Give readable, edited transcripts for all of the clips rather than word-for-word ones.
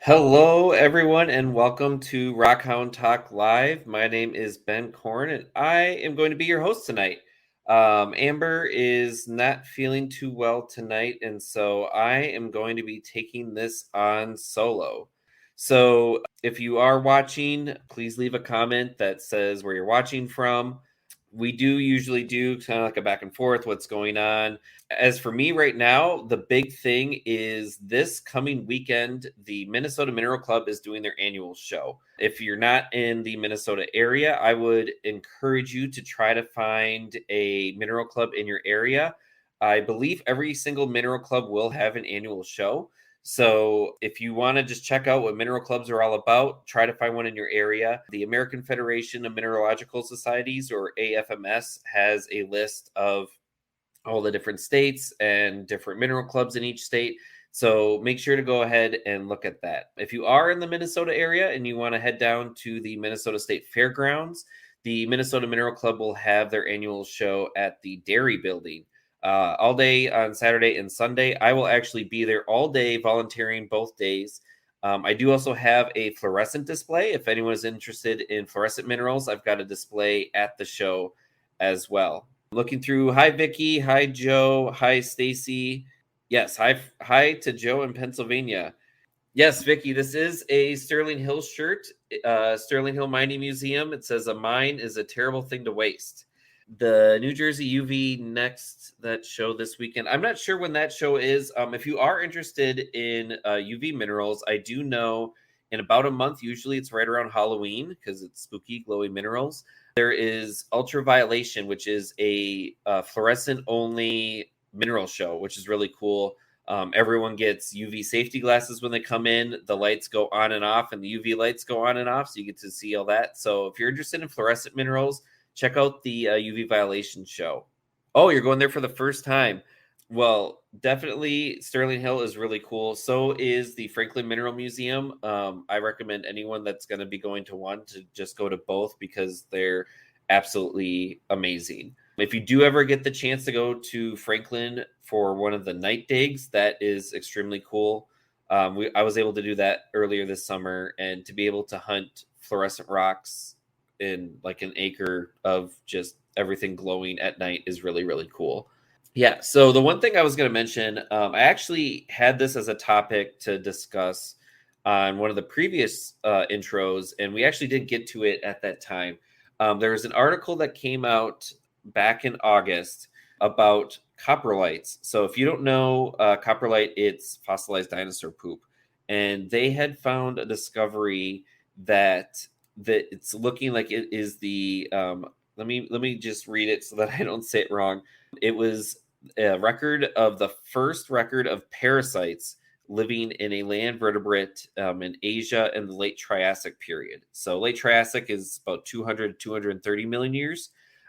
Hello, everyone, and welcome to Rockhound Talk Live. My name is Ben Korn, and I am going to be your host tonight. Amber is not feeling too well tonight, and so I am going to be taking this on solo. So, if you are watching, please leave a comment that says where you're watching from. We do usually do kind of like a back and forth, what's going on. As for me right now, the big thing is this coming weekend, the Minnesota Mineral Club is doing their annual show. If you're not in the Minnesota area, I would encourage you to try to find a mineral club in your area. I believe every single mineral club will have an annual show. So if you want to just check out what mineral clubs are all about, try to find one in your area. The American Federation of Mineralogical Societies, or AFMS, has a list of all the different states and different mineral clubs in each state. So make sure to go ahead and look at that. If you are in the Minnesota area and you want to head down to the Minnesota State Fairgrounds, the Minnesota Mineral Club will have their annual show at the Dairy Building all day on Saturday and Sunday. I will actually be there all day volunteering both days. I do also have a fluorescent display. If anyone is interested in fluorescent minerals, I've got a display at the show as well. Looking through. Hi, Vicky. Hi, Joe. Hi, Stacy. Yes. Hi to Joe in Pennsylvania. Yes, Vicky, this is a Sterling Hill shirt. Sterling Hill Mining Museum. It says a mine is a terrible thing to waste. The New Jersey UV next that show this weekend. I'm not sure when that show is. If you are interested in UV minerals, I do know in about a month, usually it's right around Halloween because it's spooky, glowy minerals. There is Ultraviolation, which is a fluorescent only mineral show, which is really cool. Everyone gets UV safety glasses when they come in. The lights go on and off, and the UV lights go on and off, so you get to see all that. So if you're interested in fluorescent minerals, check out the UV Violation show. Oh, you're going there for the first time. Well, definitely Sterling Hill is really cool. So is the Franklin Mineral Museum. I recommend anyone that's going to be going to one to just go to both because they're absolutely amazing. If you do ever get the chance to go to Franklin for one of the night digs, that is extremely cool. I was able to do that earlier this summer, and to be able to hunt fluorescent rocks in like an acre of just everything glowing at night is really, really cool. Yeah. So the one thing I was going to mention, I actually had this as a topic to discuss on one of the previous intros, and we actually did get to it at that time. There was an article that came out back in August about coprolites. So if you don't know coprolite, it's fossilized dinosaur poop, and they had found a discovery that it's looking like it is the let me just read it so that I don't say it wrong. It was a record of the first record of parasites living in a land vertebrate in Asia in the late Triassic period. So late Triassic is about 200 230 million years.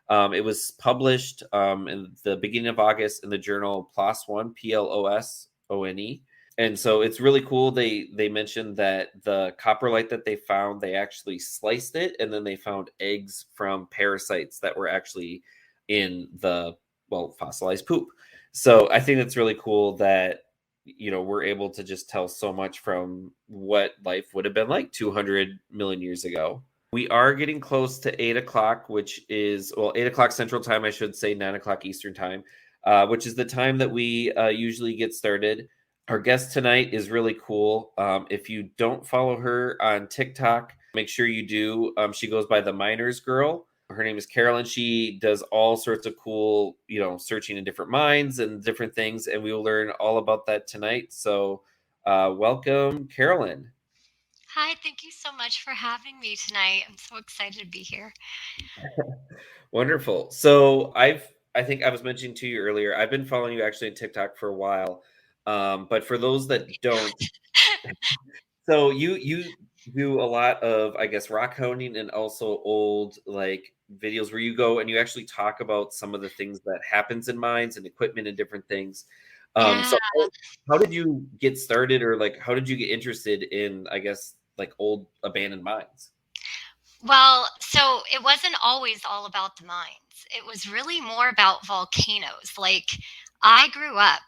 It was published in the beginning of August in the journal PLOS One, PLOSONE. And so it's really cool. They mentioned that the coprolite that they found, they actually sliced it, and then they found eggs from parasites that were actually in the fossilized poop. So I think it's really cool that we're able to just tell so much from what life would have been like 200 million years ago. We are getting close to 8 o'clock, which is 8 o'clock Central Time, I should say 9 o'clock Eastern Time, which is the time that we usually get started. Our guest tonight is really cool. If you don't follow her on TikTok, make sure you do. She goes by the Miners Girl. Her name is Carolyn. She does all sorts of cool, searching in different mines and different things, and we will learn all about that tonight. So, welcome, Carolyn. Hi, thank you so much for having me tonight. I'm so excited to be here. Wonderful. So, I think I was mentioning to you earlier, I've been following you actually on TikTok for a while. But for those that don't, so you do a lot of, I guess, rock hounding and also old like videos where you go and you actually talk about some of the things that happens in mines and equipment and different things. Yeah. So how did you get started, or like how did you get interested in, I guess, like old abandoned mines? Well, so it wasn't always all about the mines. It was really more about volcanoes. Like, I grew up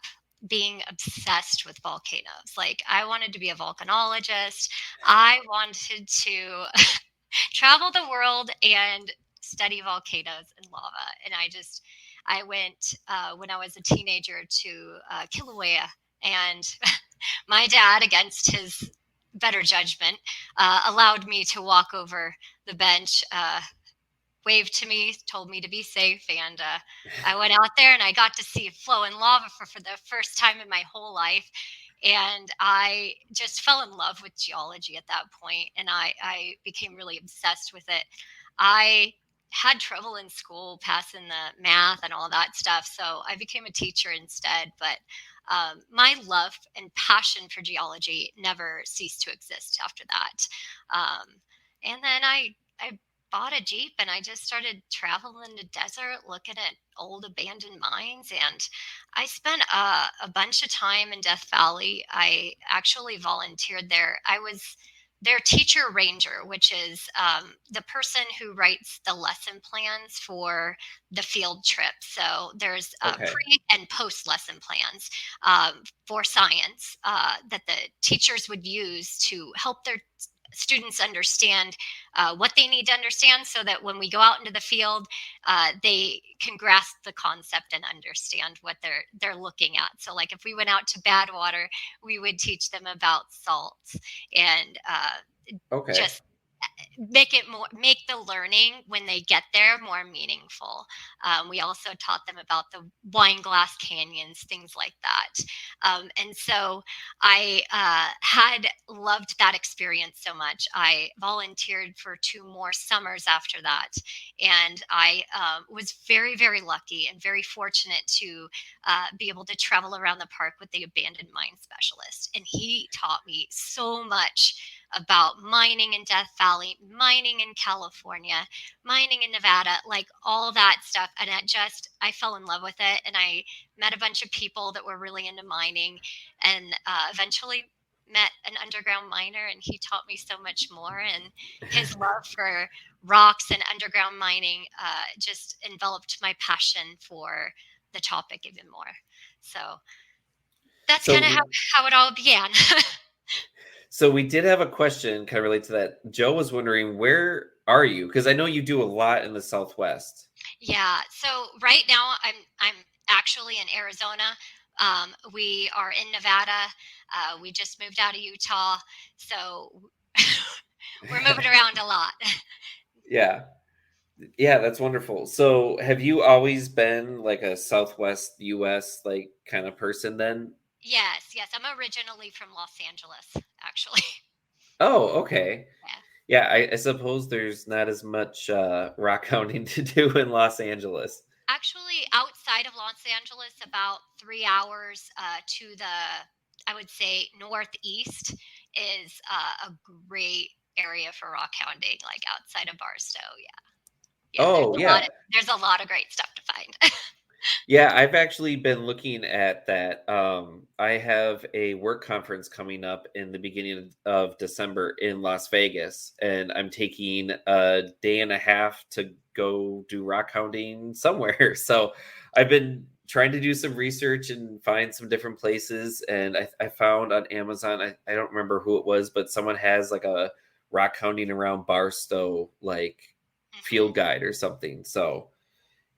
being obsessed with volcanoes. Like, I wanted to be a volcanologist. I wanted to travel the world and study volcanoes and lava. And I went when I was a teenager to Kilauea, and my dad, against his better judgment, allowed me to walk over the bench, waved to me, told me to be safe, and I went out there and I got to see flowing lava for the first time in my whole life. And I just fell in love with geology at that point, and I became really obsessed with it. I had trouble in school passing the math and all that stuff, so I became a teacher instead. But my love and passion for geology never ceased to exist after that. And then I bought a Jeep and I just started traveling the desert looking at old abandoned mines. And I spent a bunch of time in Death Valley. I actually volunteered there. I was their teacher ranger, which is the person who writes the lesson plans for the field trip. So there's Okay. pre and post lesson plans for science that the teachers would use to help their students understand what they need to understand, so that when we go out into the field, they can grasp the concept and understand what they're looking at. So, like if we went out to Badwater, we would teach them about salts and Okay. just make the learning when they get there more meaningful. We also taught them about the wine glass canyons, things like that. And so I had loved that experience so much. I volunteered for two more summers after that, and I was very, very lucky and very fortunate to be able to travel around the park with the abandoned mine specialist, and he taught me so much about mining in Death Valley, mining in California, mining in Nevada, like all that stuff. And I fell in love with it. And I met a bunch of people that were really into mining, and eventually met an underground miner, and he taught me so much more. And his love for rocks and underground mining just enveloped my passion for the topic even more. So that's kind of So how it all began. so we did have a question kind of related to that. Joe was wondering, where are you? Because I know you do a lot in the Southwest. Yeah. So right now I'm actually in Arizona. We are in Nevada. We just moved out of Utah, so we're moving around a lot. Yeah. Yeah, that's wonderful. So, have you always been like a Southwest US like kind of person then? Yes, yes. I'm originally from Los Angeles, actually. Oh, okay. Yeah. Yeah, I suppose there's not as much rock hounding to do in Los Angeles. Actually, outside of Los Angeles, about 3 hours to the, I would say, northeast is a great area for rock hounding, like outside of Barstow. Yeah, Oh, yeah. there's a lot of great stuff to find. Yeah, I've actually been looking at that. I have a work conference coming up in the beginning of December in Las Vegas, and I'm taking a day and a half to go do rock hounding somewhere. So I've been trying to do some research and find some different places. And I found on Amazon, I don't remember who it was, but someone has like a rock hounding around Barstow, like Hmm. field guide or something. So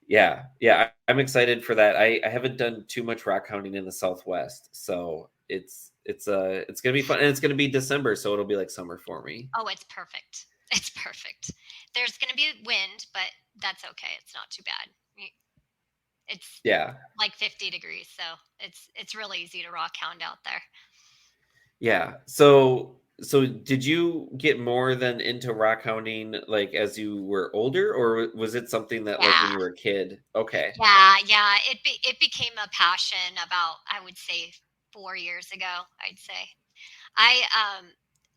yeah, yeah, I'm excited for that. I haven't done too much rock hounding in the Southwest, so it's gonna be fun, and it's gonna be December, so it'll be like summer for me. Oh, it's perfect. It's perfect. There's going to be wind, but that's okay. It's not too bad. It's Yeah, like 50 degrees, so it's really easy to rock hound out there. yeah. So did you get more than into rock hounding like as you were older, or was it something that like when Yeah. you were a kid? Okay. Yeah. It became a passion about, I would say, 4 years ago. I'd say I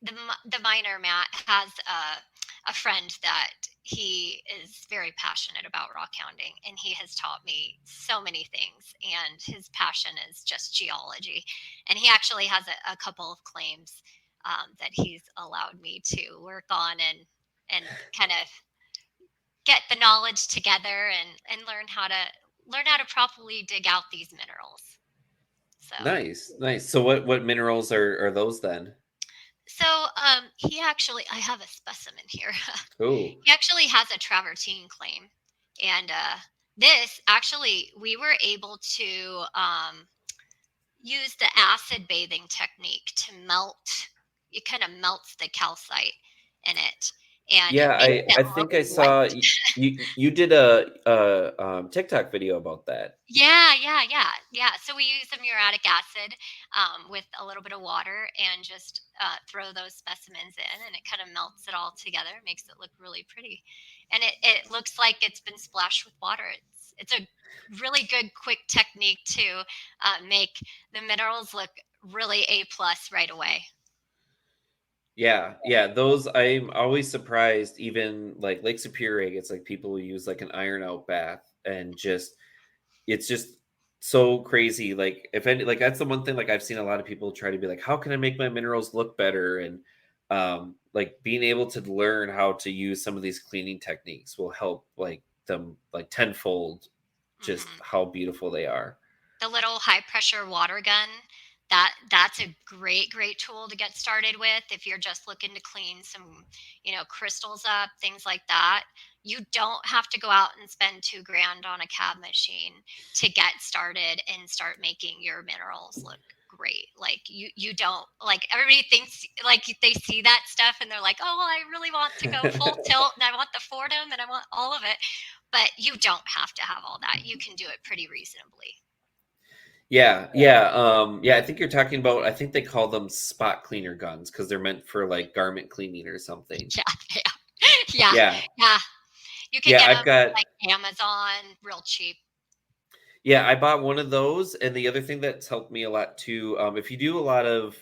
the minor Matt has a friend that he is very passionate about rock hounding, and he has taught me so many things. And his passion is just geology, and he actually has a couple of claims that he's allowed me to work on and kind of get the knowledge together and learn how to properly dig out these minerals. So, Nice, nice. So what minerals are those then? he actually, I have a specimen here. Oh, He actually has a travertine claim, and this actually we were able to use the acid bathing technique to melt. It kind of melts the calcite in it, and it yeah. makes it I think I look saw white. you did a TikTok video about that. Yeah. So we use the muriatic acid with a little bit of water and just throw those specimens in, and it kind of melts it all together, makes it look really pretty, and it looks like it's been splashed with water. It's a really good, quick technique to make the minerals look really A+ right away. Yeah, yeah, those I'm always surprised even like Lake Superior gets like people who use like an iron out bath and just it's just so crazy. Like if any like that's the one thing like I've seen a lot of people try to be like, how can I make my minerals look better? And like being able to learn how to use some of these cleaning techniques will help like them like tenfold just Hmm. how beautiful they are. The little high pressure water gun, that's a great tool to get started with if you're just looking to clean some, crystals up, things like that. You don't have to go out and spend 2 grand on a cab machine to get started and start making your minerals look great. Like you don't, like, everybody thinks like they see that stuff and they're like, oh well, I really want to go full tilt and I want the Fordham and I want all of it. But you don't have to have all that. You can do it pretty reasonably. Yeah, yeah, yeah, I think you're talking about I think they call them spot cleaner guns because 'cause they're meant for, like, garment cleaning or something. Yeah, yeah. Yeah, Yeah, yeah. You can yeah, get them I've got like Amazon real cheap. yeah, I bought one of those, and the other thing that's helped me a lot too, if you do a lot of,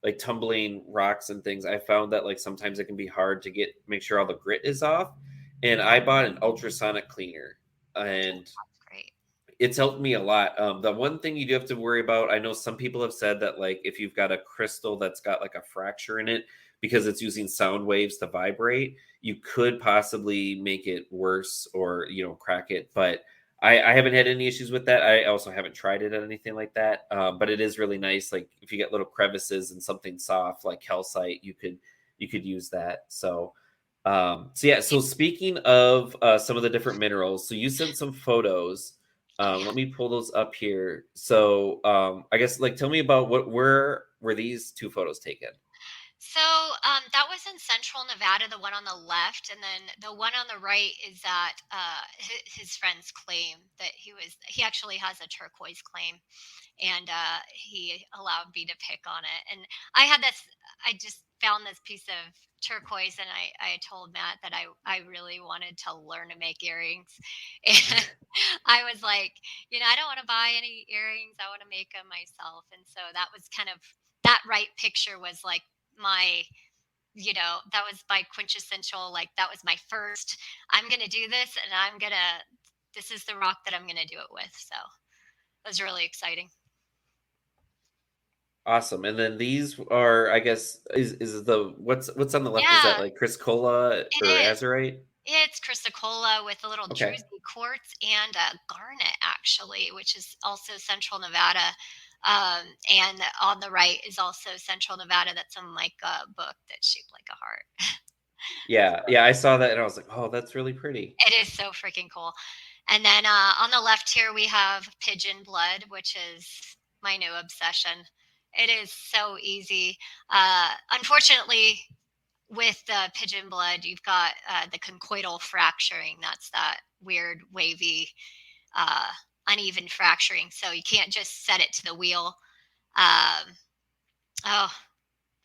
like, tumbling rocks and things, I found that, like, sometimes it can be hard to make sure all the grit is off, and I bought an ultrasonic cleaner, and That's great. it's helped me a lot. The one thing you do have to worry about, I know some people have said that like if you've got a crystal that's got like a fracture in it because it's using sound waves to vibrate, you could possibly make it worse or crack it. But I haven't had any issues with that. I also haven't tried it at anything like that. But it is really nice. Like if you get little crevices and something soft like calcite, you could use that. So yeah. You So speaking of some of the different minerals, so you sent some photos. Oh, yeah. Let me pull those up here. So, I guess like tell me about where were these two photos taken? So, that was in Central Nevada, the one on the left, and then the one on the right is at his friend's claim that he actually has a turquoise claim, and he allowed me to pick on it. And I just found this piece of turquoise, and I told Matt that I really wanted to learn to make earrings, and I was like, I don't want to buy any earrings. I want to make them myself. And so that was kind of that right picture was like my that was my quintessential, like, that was my first, I'm gonna do this, and this is the rock that I'm gonna do it with. So it was really exciting. Awesome. And then these are, I guess, is the what's on the left? Is that Yeah, like Chris Cola it or is. Azurite? It's chrysocolla with a little Okay. druzy quartz and garnet, actually, which is also Central Nevada. And on the right is also Central Nevada. That's a mica book that's shaped like a heart. Yeah, yeah, I saw that and I was like, oh, that's really pretty. It is so freaking cool. And then on the left here, we have pigeon blood, which is my new obsession. It is so easy. Unfortunately, with the pigeon blood, you've got the conchoidal fracturing. That's that weird, wavy, uh, uneven fracturing. So you can't just set it to the wheel. Um, oh,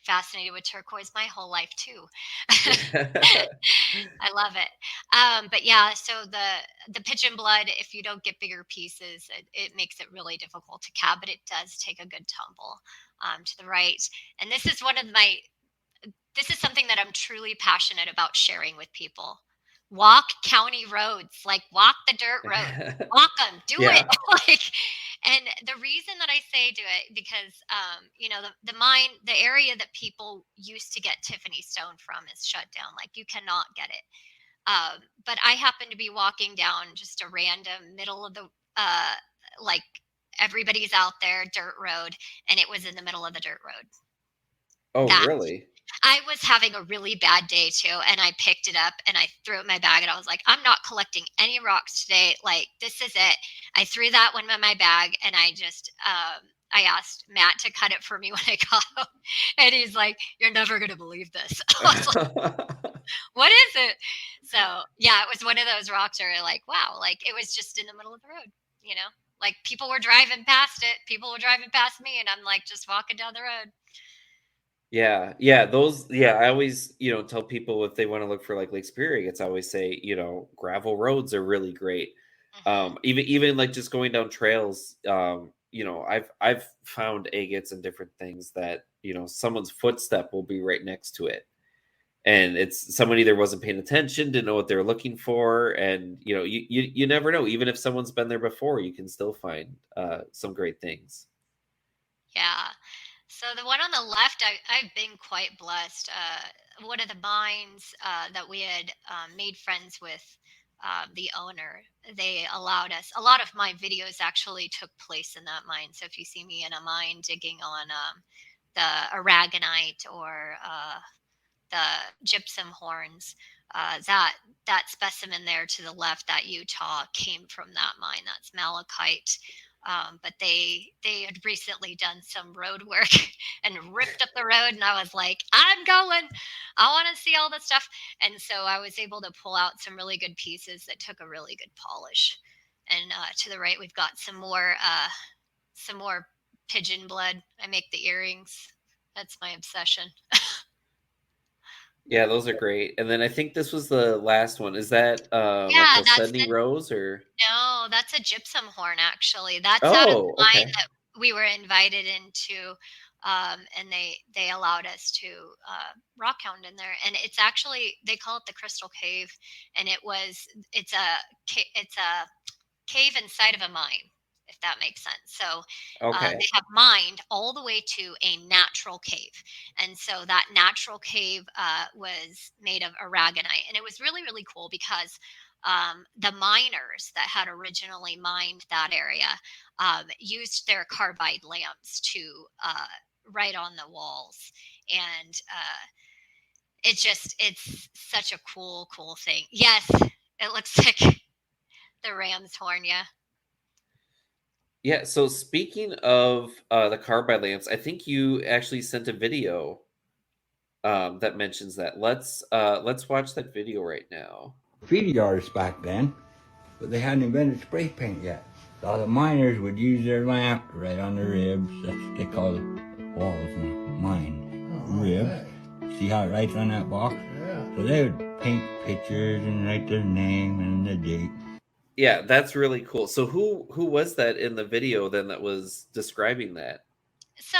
fascinated with turquoise my whole life too. I love it. But yeah, so the pigeon blood, if you don't get bigger pieces, it makes it really difficult to cab, but it does take a good tumble to the right. And this is something that I'm truly passionate about sharing with people. Walk county roads, like walk the dirt roads, walk them, do it. Yeah. Like, and the reason that I say do it because, the area that people used to get Tiffany stone from is shut down. Like you cannot get it. But I happen to be walking down just a random middle of the uh, like everybody's out there, dirt road, and it was in the middle of the dirt road. Oh, That really? I was having a really bad day too, and I picked it up and I threw it in my bag, and I was like, "I'm not collecting any rocks today. Like, this is it." I threw that one in my bag, and I asked Matt to cut it for me when I got home, and he's like, "You're never gonna believe this." I was like, "What is it?" So yeah, it was one of those rocks where you're like, "Wow!" Like it was just in the middle of the road, you know. Like people were driving past it, people were driving past me, and I'm like just walking down the road. Yeah, yeah, those yeah, I always, tell people if they wanna look for, like, Lake Superior agates, I always say, gravel roads are really great. Hmm. Even, like, just going down trails, I've found agates and different things that, someone's footstep will be right next to it, and it's someone either wasn't paying attention, didn't know what they were looking for, and, you never know, even if someone's been there before, you can still find, some great things. Yeah. So the one on the left, I've been quite blessed. One of the mines that we had made friends with the owner, they allowed us. A lot of my videos actually took place in that mine. So if you see me in a mine digging on the aragonite or the gypsum horns. That specimen there to the left, that Utah, came from that mine. That's malachite. But they had recently done some road work and ripped up the road, and I was like, I'm going. I want to see all this stuff. And so I was able to pull out some really good pieces that took a really good polish. And to the right, we've got some more pigeon blood. I make the earrings. That's my obsession. Yeah, those are great, and then I think this was the last one. Is that, like Yeah, the that's Sydney Rose or No, that's a gypsum horn, actually. That's out of the Oh, mine okay. that we were invited into, and they allowed us to rockhound in there. And it's actually, they call it the Crystal Cave, and it's a cave inside of a mine, if that makes sense. So they Okay. have mined all the way to a natural cave. And so that natural cave was made of aragonite. And it was really, really cool because the miners that had originally mined that area used their carbide lamps to write on the walls. And it's such a cool, cool thing. Yes, it looks like the ram's horn. Yeah. Yeah, so speaking of, the carbide lamps, I think you actually sent a video, that mentions that. Let's watch that video right now. Graffiti artists back then, but they hadn't invented spray paint yet. So the miners would use their lamp right on the ribs. That's what they call the walls in a mine. Ribs. Right. See how it writes on that box? Yeah. So they would paint pictures and write their name and the date. Yeah, that's really cool. So who was that in the video then that was describing that? So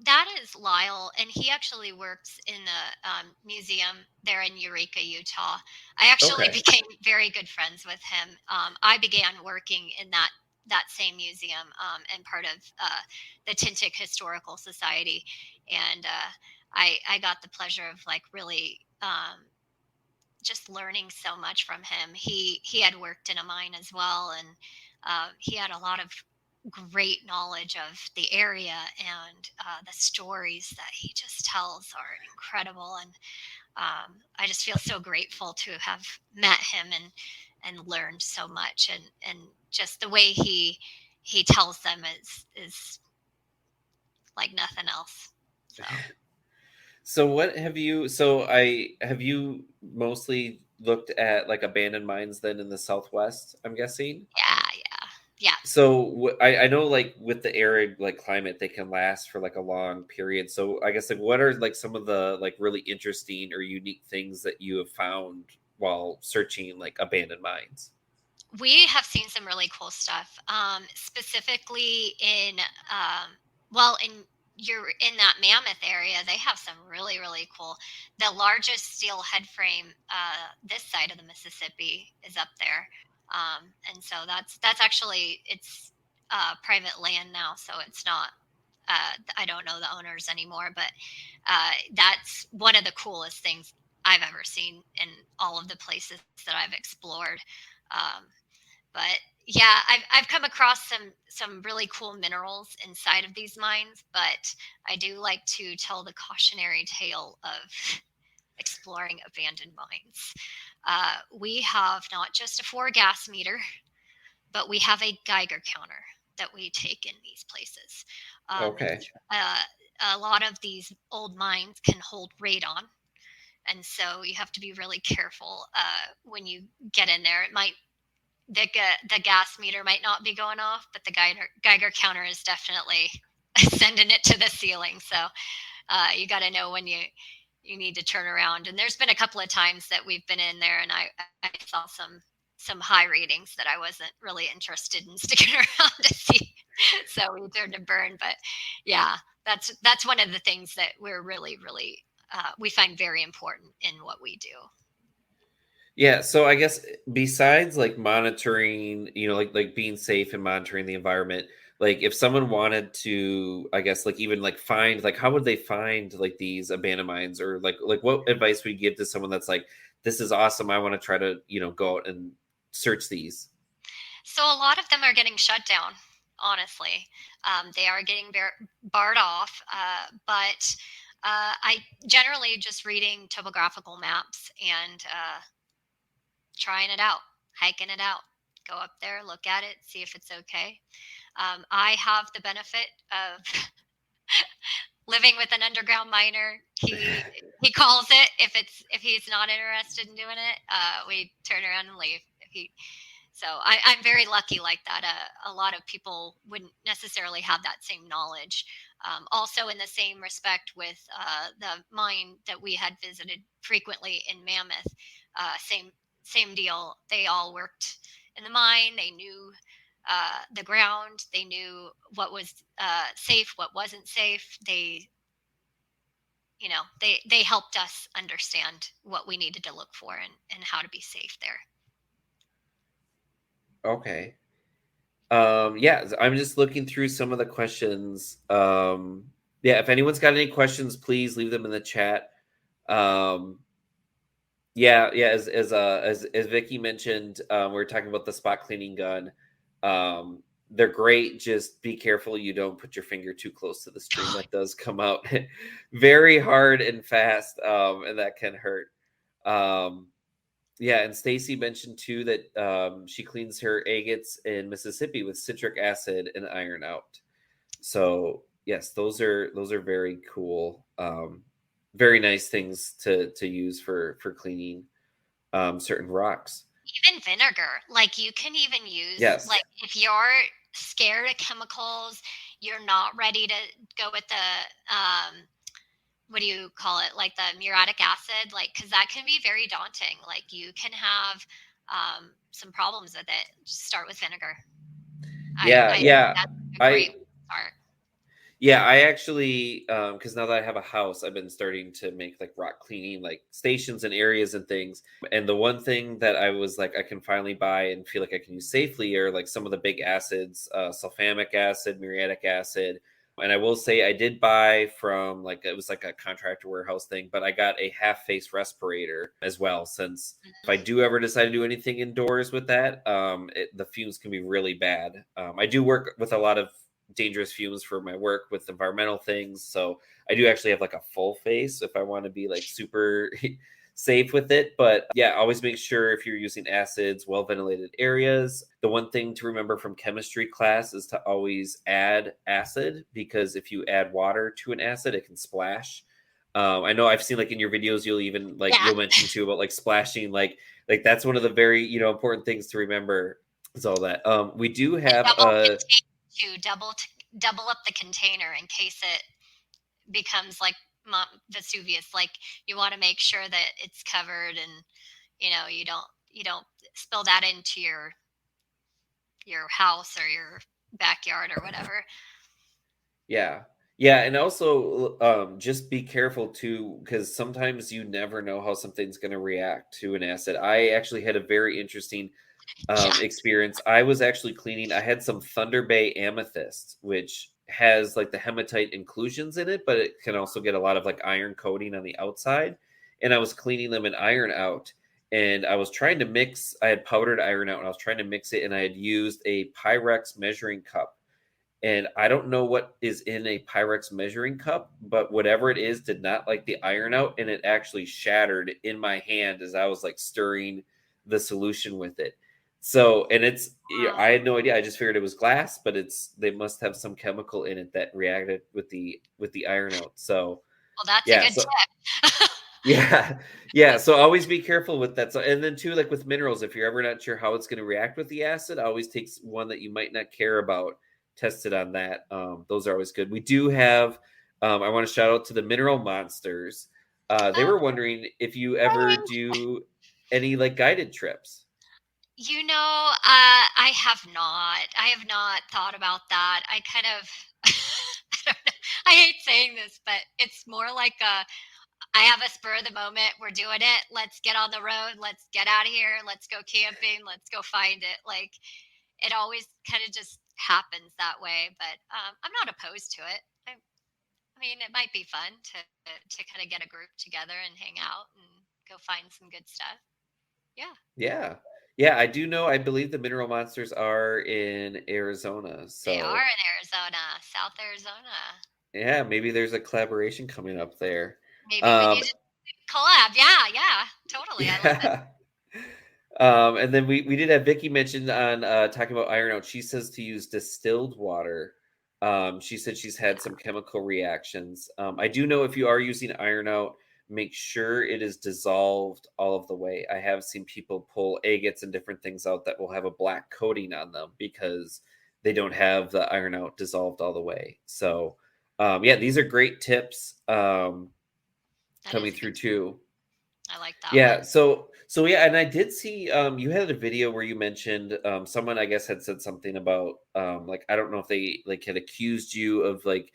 that is Lyle, and he actually works in the museum there in Eureka, Utah. I actually Okay. became very good friends with him. I began working in that same museum and part of the Tintic Historical Society, and I got the pleasure of like really just learning so much from him. He had worked in a mine as well, and he had a lot of great knowledge of the area, and the stories that he just tells are incredible. And I just feel so grateful to have met him and learned so much. And just the way he tells them is like nothing else. So So what have you so I have you mostly looked at, like, abandoned mines then in the Southwest, I'm guessing? yeah, yeah, yeah. So I know, like, with the arid, like, climate, they can last for, like, a long period. So I guess, like, what are, like, some of the, like, really interesting or unique things that you have found while searching, like, abandoned mines? We have seen some really cool stuff, specifically well, you're in that Mammoth area. They have some really, really cool. The largest steel head frame this side of the Mississippi is up there, and so that's actually it's private land now, so it's not. I don't know the owners anymore, but that's one of the coolest things I've ever seen in all of the places that I've explored. Um, but Yeah, I've come across some really cool minerals inside of these mines, but I do like to tell the cautionary tale of exploring abandoned mines. We have not just a 4 gas meter, but we have a Geiger counter that we take in these places. Okay. Uh, a lot of these old mines can hold radon, and so you have to be really careful when you get in there. It might the gas meter might not be going off, but the Geiger counter is definitely sending it to the ceiling. So you got to know when you need to turn around. And there's been a couple of times that we've been in there, and I saw some high ratings that I wasn't really interested in sticking around to see. So we turned to burn. But yeah, that's one of the things that we're really we find very important in what we do. Yeah, so I guess besides like monitoring, like being safe and monitoring the environment, like if someone wanted to, I guess like even like find like how would they find like these abandoned mines, or like what advice would you give to someone that's like, this is awesome, I want to try to, go out and search these? So a lot of them are getting shut down. Honestly, they are getting barred off. But I generally just reading topographical maps and trying it out, hiking it out. Go up there, look at it, see if it's okay. I have the benefit of living with an underground miner. He calls it if he's not interested in doing it. We turn around and leave. If he So I'm very lucky like that. A lot of people wouldn't necessarily have that same knowledge. Also, in the same respect with the mine that we had visited frequently in Mammoth, same deal. They all worked in the mine. They knew the ground. They knew what was safe, what wasn't safe. They helped us understand what we needed to look for and how to be safe there. Okay. Yeah, I'm just looking through some of the questions. Yeah, if anyone's got any questions, please leave them in the chat. Yeah, as Vicky mentioned, we are talking about the spot cleaning gun. They're great. Just be careful you don't put your finger too close to the stream. That does come out very hard and fast, and that can hurt. Yeah, and Stacy mentioned too that she cleans her agates in Mississippi with citric acid and iron out. So yes, those are very cool, very nice things to use for cleaning certain rocks. Even vinegar, like you can even use, Yes. like if you're scared of chemicals, you're not ready to go with the what do you call it, like the muriatic acid, like because that can be very daunting. Like you can have some problems with it. Just start with vinegar. I Yeah. That's a great I start. Yeah, I actually, because now that I have a house, I've been starting to make like rock cleaning, like stations and areas and things. And the one thing that I was like, I can finally buy and feel like I can use safely are like some of the big acids, sulfamic acid, muriatic acid. And I will say I did buy from like, it was like a contractor warehouse thing, but I got a half face respirator as well. Since if I Mhm. do ever decide to do anything indoors with that, the fumes can be really bad. I do work with a lot of dangerous fumes for my work with environmental things. So I do actually have like a full face if I want to be like super safe with it. But yeah, always make sure if you're using acids, well ventilated areas. The one thing to remember from chemistry class is to always add acid, because if you add water to an acid, it can splash. I know I've seen like in your videos, you'll even like Yeah, you'll mention too about like splashing, like that's one of the very important things to remember is all that. We do and have a double up the container in case it becomes like Vesuvius. Like you want to make sure that it's covered, and you don't spill that into your house or your backyard or whatever. Yeah. Yeah, and also just be careful too, because sometimes you never know how something's going to react to an acid. I actually had a very interesting Yeah. experience. I was actually cleaning. I had some Thunder Bay amethyst, which has like the hematite inclusions in it, but it can also get a lot of like iron coating on the outside. And I was cleaning them in iron out, and I was trying to mix. I had powdered iron out, and I was trying to mix it, and I had used a Pyrex measuring cup. And I don't know what is in a Pyrex measuring cup, but whatever it is did not like the iron out, and it actually shattered in my hand as I was like stirring the solution with it. So, and I Wow. had no idea. I just figured it was glass, but they must have some chemical in it that reacted with the iron out. So, Well, that's a yeah, good so tip. yeah, yeah. So always be careful with that. So, and then too, like with minerals, if you're ever not sure how it's going to react with the acid, always takes one that you might not care about. Test it on that. Those are always good. We do have. I want to shout out to the Mineral Monsters. They Oh, were wondering if you ever thanks. do any like guided trips. I have not. I have not thought about that. I kind of, I don't know. I hate saying this, but it's more like I have a spur of the moment. We're doing it. Let's get on the road. Let's get out of here. Let's go camping. Let's go find it. Like it always kind of just happens that way. But I'm not opposed to it. I mean, it might be fun to kind of get a group together and hang out and go find some good stuff. Yeah, Yeah, yeah. I do know. I believe the Mineral Monsters are in Arizona. they are So in Arizona, South Arizona. yeah, maybe there's a collaboration coming up there. Maybe we need Um, to collab. Yeah, yeah, totally. I love it. yeah. And then we did have Vicky mentioned on talking about iron out. She says to use distilled water. She said she's had some chemical reactions. I do know if you are using iron out, make sure it is dissolved all of the way. I have seen people pull agates and different things out that will have a black coating on them because they don't have the iron out dissolved all the way. So, yeah, these are great tips That coming is a through good tip. too. I like that Yeah, one. so yeah, and I did see you had a video where you mentioned someone I guess had said something about like I don't know if they like had accused you of like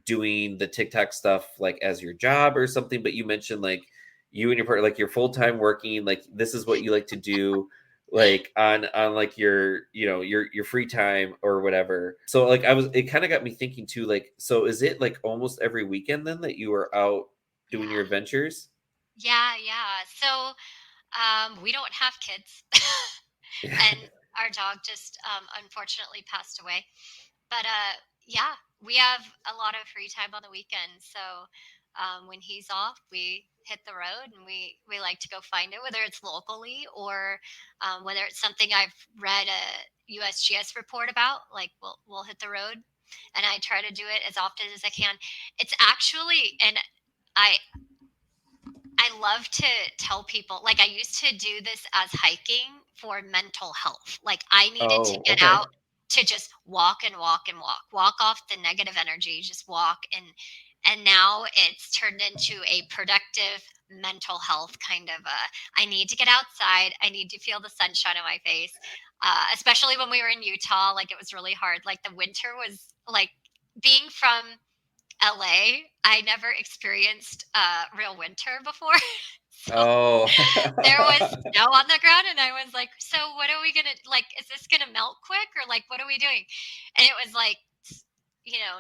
doing the TikTok stuff like as your job or something, but you mentioned like you and your partner like you're full-time working, like this is what you like to do like on like your your free time or whatever. So like it kind of got me thinking too, like so is it like almost every weekend then that you are out doing your Yeah, adventures? yeah, yeah. So we don't have kids, and our dog just unfortunately passed away. But yeah, we have a lot of free time on the weekends. So when he's off, we hit the road and we like to go find it, whether it's locally or whether it's something I've read a USGS report about. Like we'll hit the road, and I try to do it as often as I can. It's actually and I I love to tell people, like, I used to do this as hiking for mental health. Like, I needed to Oh, get okay. out to just walk and walk and walk off the negative energy, just walk. And now it's turned into a productive mental health kind of I need to get outside. I need to feel the sunshine on my face. Especially when we were in Utah, like, it was really hard. Like, the winter was like being from LA, I never experienced real winter before. So Oh. there was snow on the ground, and I was like, "So what are we gonna like? Is this gonna melt quick, or like what are we doing?" And it was like,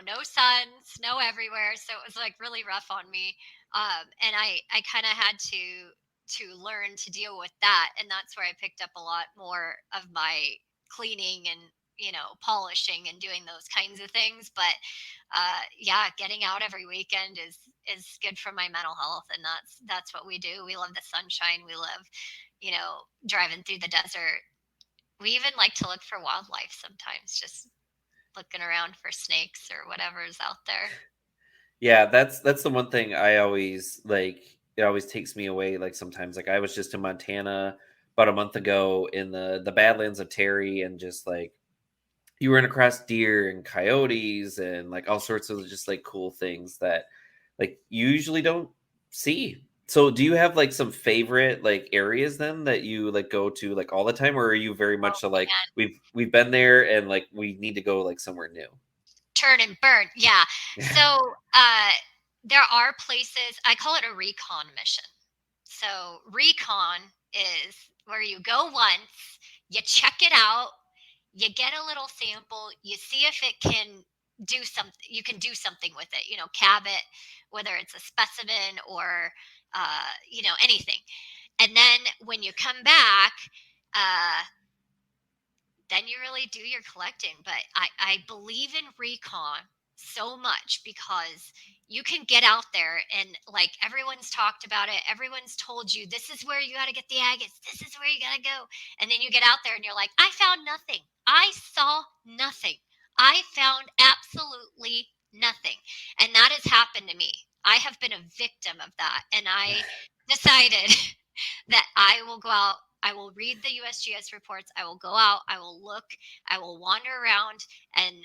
no sun, snow everywhere. So it was like really rough on me, and I kind of had to learn to deal with that, and that's where I picked up a lot more of my cleaning and polishing and doing those kinds of things. But yeah, getting out every weekend is good for my mental health, and that's what we do. We love the sunshine. We love driving through the desert. We even like to look for wildlife sometimes, just looking around for snakes or whatever is out there. Yeah, that's the one thing I always like. It always takes me away. Like sometimes, like I was just in Montana about a month ago in the Badlands of Terry, and just like you run across deer and coyotes and like all sorts of just like cool things that like you usually don't see. So, do you have like some favorite like areas then that you like go to like all the time, or are you very Oh much so like man, we've been there and like we need to go like somewhere new? turn and burn. Yeah. So there are places, I call it a recon mission. So recon is where you go once, you check it out, you get a little sample, you see if it can do something, you can do something with it, cab it, whether it's a specimen or anything. And then when you come back, uh, then you really do your collecting. But I believe in recon so much because you can get out there and like everyone's talked about it. Everyone's told you this is where you got to get the agates. This is where you got to go. And then you get out there and you're like, I found nothing. I saw nothing. I found absolutely nothing. And that has happened to me. I have been a victim of that. And I decided that I will go out, I will read the USGS reports, I will go out, I will look, I will wander around and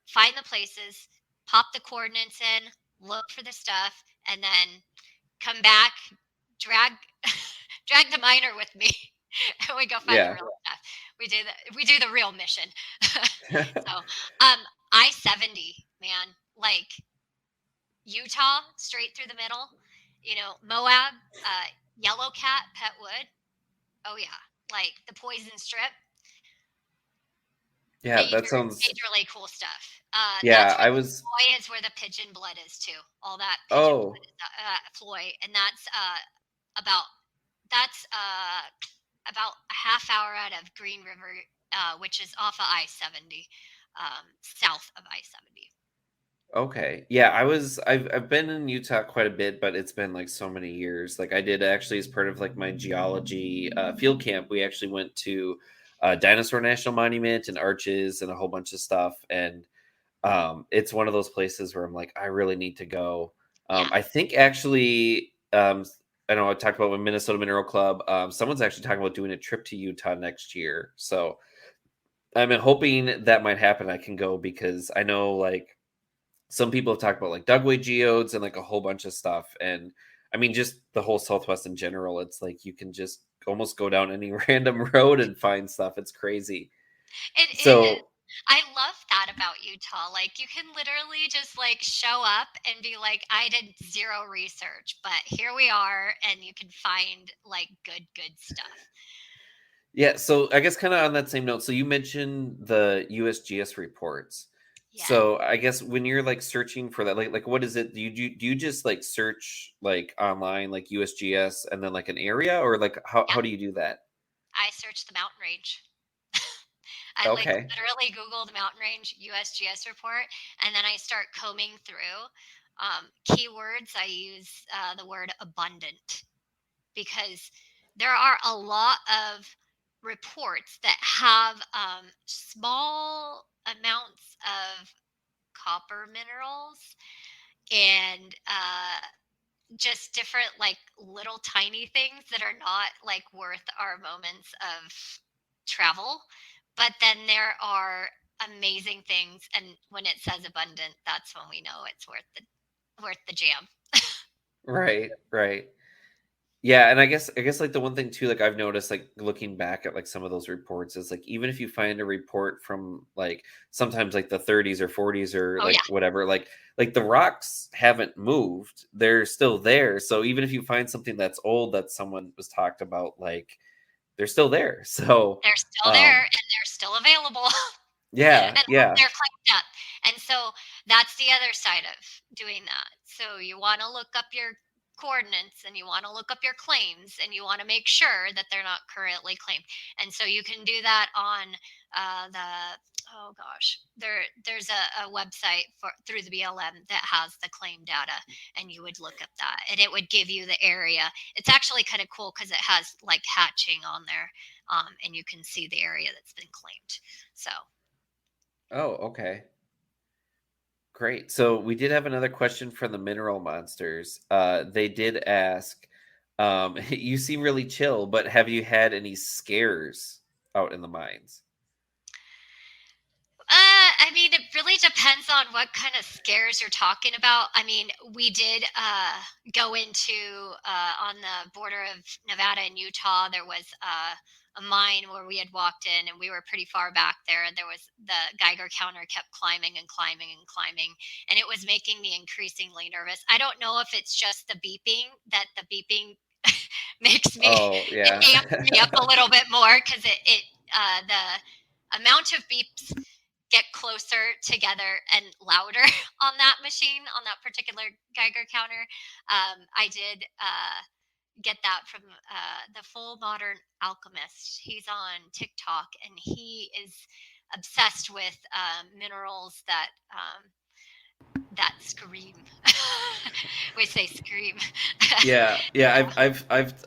find the places, pop the coordinates in, look for the stuff, and then come back, drag drag the miner with me, and we go find the Yeah. real stuff. We do the real mission. So I-70, man, like Utah, straight through the middle. Moab, Yellow Cat, Petwood. Oh yeah, like the Poison Strip. Yeah, Major, that sounds. majorly cool stuff. Yeah, That's where I the was. Floy is, where the pigeon blood is too. All that pigeon blood Oh, is Floy, and that's about that's about a half hour out of Green River, which is off of I-70, south of I-70. okay. Yeah, I've been in Utah quite a bit, but it's been like so many years. Like I did actually as part of like my geology field camp, we actually went to Dinosaur National Monument and Arches and a whole bunch of stuff. And it's one of those places where I'm like, I really need to go. Yeah, I think actually, I know I talked about with Minnesota Mineral Club. Someone's actually talking about doing a trip to Utah next year. So I'm hoping that might happen. I can go because I know like some people have talked about like Dugway geodes and like a whole bunch of stuff. And I mean, just the whole Southwest in general. It's like you can just almost go down any random road and find stuff. It's crazy. it is. So I love that about Utah. Like you can literally just like show up and be like, I did zero research, but here we are, and you can find like good stuff. yeah, so I guess kind of on that same note, so you mentioned the USGS reports. Yes. So I guess when you're like searching for that, like what is it? Do you just like search like online like USGS and then like an area or like how Yep. do you do that? I searched the mountain range. I like Okay. literally Googled mountain range USGS report, and then I start combing through keywords. I use the word abundant because there are a lot of reports that have small amounts of copper minerals and just different like little tiny things that are not like worth our moments of travel. But then there are amazing things, and when it says abundant, that's when we know it's worth the jam. Right, right. Yeah, and I guess like the one thing too, like I've noticed, like looking back at like some of those reports is like even if you find a report from like sometimes like the 30s or 40s or Oh yeah, like whatever, like the rocks haven't moved, they're still there. So even if you find something that's old that someone was talked about, like they're still there. So they're still there um and they're still available. yeah, And yeah. they're claimed up. And so that's the other side of doing that. So you want to look up your coordinates and you want to look up your claims and you want to make sure that they're not currently claimed. And so you can do that on the oh gosh, there's a website for through the BLM that has the claim data, and you would look up that and it would give you the area. It's actually kind of cool because it has like hatching on there, and you can see the area that's been claimed. So Oh, okay. Great. So we did have another question from the mineral monsters. They did ask, you seem really chill, but have you had any scares out in the mines? I mean, it really depends on what kind of scares you're talking about. I mean, we did go into on the border of Nevada and Utah. There was a mine where we had walked in, and we were pretty far back there. And there was the Geiger counter kept climbing and climbing and climbing, and it was making me increasingly nervous. I don't know if it's just the beeping that the beeping makes me Oh, it yeah. amps me up a little bit more because the amount of beeps get closer together and louder on that machine, on that particular Geiger counter. I did get that from the Full Modern Alchemist. He's on TikTok, and he is obsessed with minerals that scream. We say scream. Yeah, yeah. Yeah, I've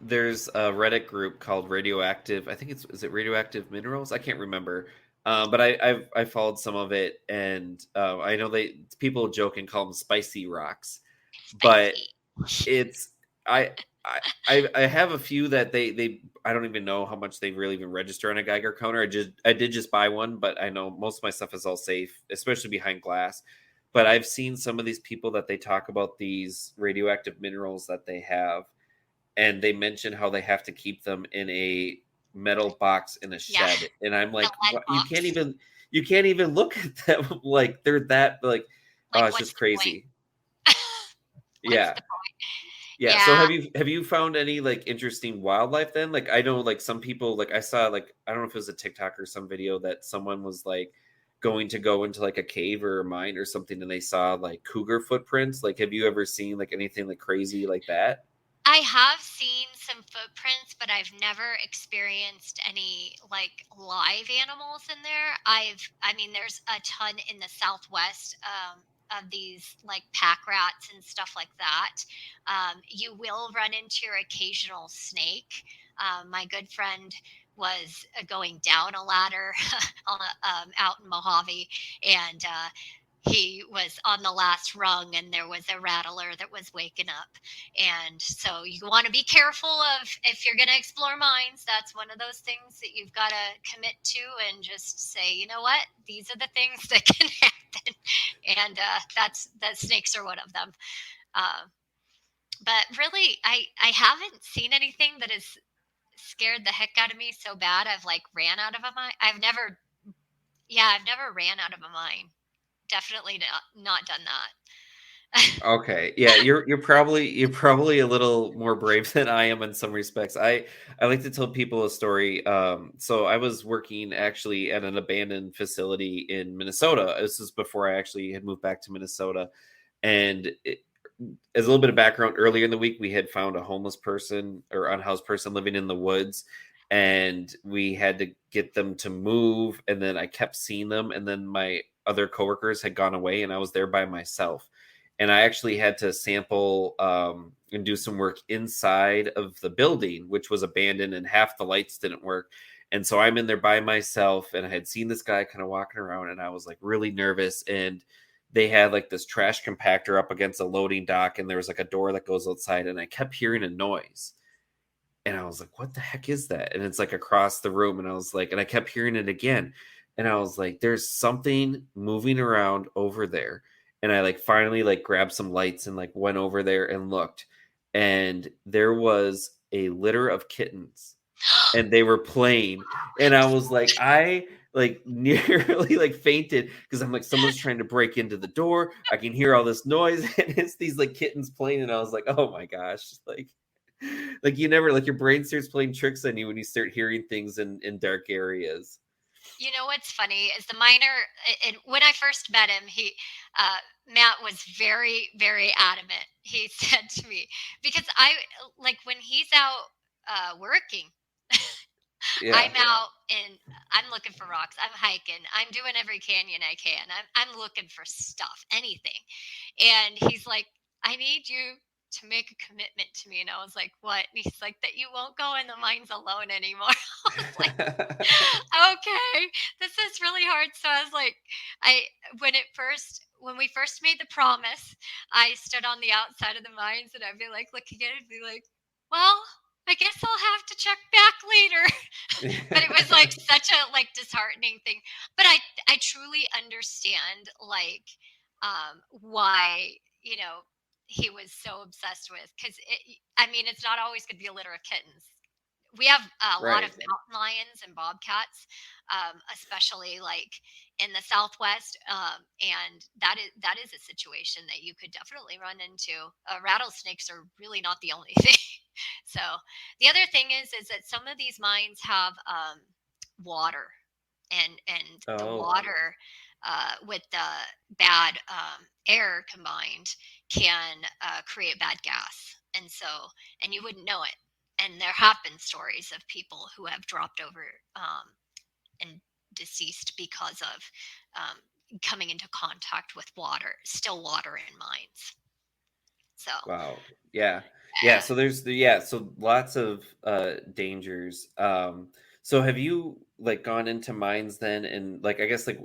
there's a Reddit group called Radioactive. I think is it Radioactive Minerals? I can't remember. But I followed some of it, and I know people joke and call them spicy rocks, but spicy. it's I I have a few that they I don't even know how much they really even register on a Geiger counter. I did just buy one, but I know most of my stuff is all safe, especially behind glass. But I've seen some of these people that they talk about these radioactive minerals that they have, and they mention how they have to keep them in a metal box in a Yeah, shed, and I'm the like, lead what? box. You can't even look at them like they're that like. Oh, Like, it's what's just the point? crazy. What's Yeah. the point? Yeah. So Yeah, have you found any like interesting wildlife then? Like I know like some people like I saw like I don't know if it was a TikTok or some video that someone was like going to go into like a cave or a mine or something and they saw like cougar footprints. Like have you ever seen like anything like crazy like that? I have seen some footprints, but I've never experienced any like live animals in there. I mean, there's a ton in the Southwest of these like pack rats and stuff like that. You will run into your occasional snake. My good friend was going down a ladder out in Mojave, and he was on the last rung, and there was a rattler that was waking up. And so you want to be careful of, if you're going to explore mines, that's one of those things that you've got to commit to and just say, you know what, these are the things that can happen. And that's that snakes are one of them. Uh, but really, I haven't seen anything that has scared the heck out of me so bad I've like ran out of a mine. I've never ran out of a mine. Definitely not done that. Okay. Yeah, you're probably a little more brave than I am in some respects. I like to tell people a story. So I was working actually at an abandoned facility in Minnesota. This is before I actually had moved back to Minnesota. And as a little bit of background, earlier in the week, we had found a homeless person or unhoused person living in the woods, and we had to get them to move. And then I kept seeing them, and then my other coworkers had gone away, and I was there by myself. And I actually had to sample and do some work inside of the building, which was abandoned, and half the lights didn't work. And so I'm in there by myself, and I had seen this guy kind of walking around, and I was like really nervous. And they had like this trash compactor up against a loading dock, and there was like a door that goes outside, and I kept hearing a noise. And I was like, what the heck is that? And it's like across the room. And I was like, and I kept hearing it again. And I was like, there's something moving around over there. And I like finally like grabbed some lights and like went over there and looked. And there was a litter of kittens and they were playing. And I was like, I like nearly like fainted because I'm like, someone's trying to break into the door. I can hear all this noise, and it's these like kittens playing. And I was like, oh my gosh, like you never like your brain starts playing tricks on you when you start hearing things in dark areas. You know what's funny is the miner. And when I first met him, Matt was very, very adamant. He said to me, because I like when he's out working, Yeah. I'm out and I'm looking for rocks. I'm hiking. I'm doing every canyon I can. I'm looking for stuff, anything. And he's like, I need you to make a commitment to me. And I was like, what? And he's like, that you won't go in the mines alone anymore. I was like, okay, this is really hard. So I was like, I when we first made the promise, I stood on the outside of the mines and I'd be like looking at it and be like, well, I guess I'll have to check back later. But it was like such a like disheartening thing. But I truly understand like why, he was so obsessed with, because I mean, it's not always going to be a litter of kittens. We have a lot of Right. mountain lions and bobcats, especially like in the Southwest, and that is a situation that you could definitely run into. Rattlesnakes are really not the only thing. So the other thing is that some of these mines have water, and the Oh. water with the bad air combined can create bad gas. And so, and you wouldn't know it. And there have been stories of people who have dropped over and deceased because of coming into contact with water, still water in mines. So, Wow. Yeah. Yeah. uh, So so lots of dangers. So have you like gone into mines then, and like I guess like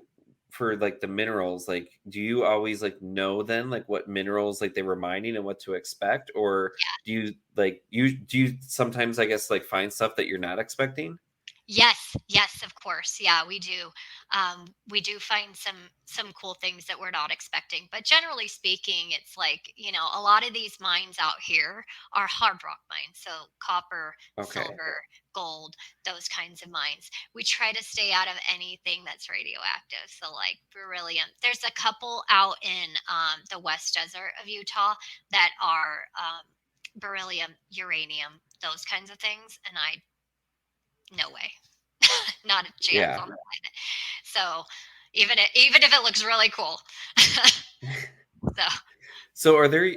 for like the minerals, like do you always like know then like what minerals like they were mining and what to expect, or do you sometimes I guess like find stuff that you're not expecting? yes, yes, of course. Yeah, we do. We do find some cool things that we're not expecting. But generally speaking, it's like, a lot of these mines out here are hard rock mines. So copper, Okay. silver, gold, those kinds of mines. We try to stay out of anything that's radioactive. So like beryllium. There's a couple out in the West Desert of Utah that are beryllium, uranium, those kinds of things. And no way. Not a chance Yeah. on the planet. So even if it looks really cool. So So are there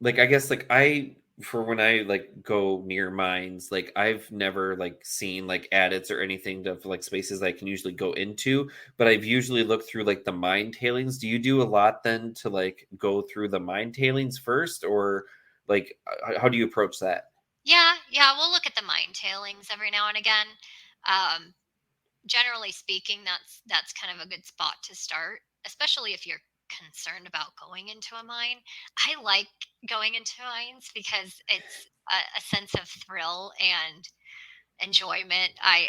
like I guess like I for when I like go near mines, like I've never like seen like adits or anything of like spaces I can usually go into, but I've usually looked through like the mine tailings. Do you do a lot then to like go through the mine tailings first, or like how do you approach that? yeah, we'll look at the mine tailings every now and again. Um, Generally speaking, that's kind of a good spot to start, especially if you're concerned about going into a mine. I like going into mines because it's a sense of thrill and enjoyment. I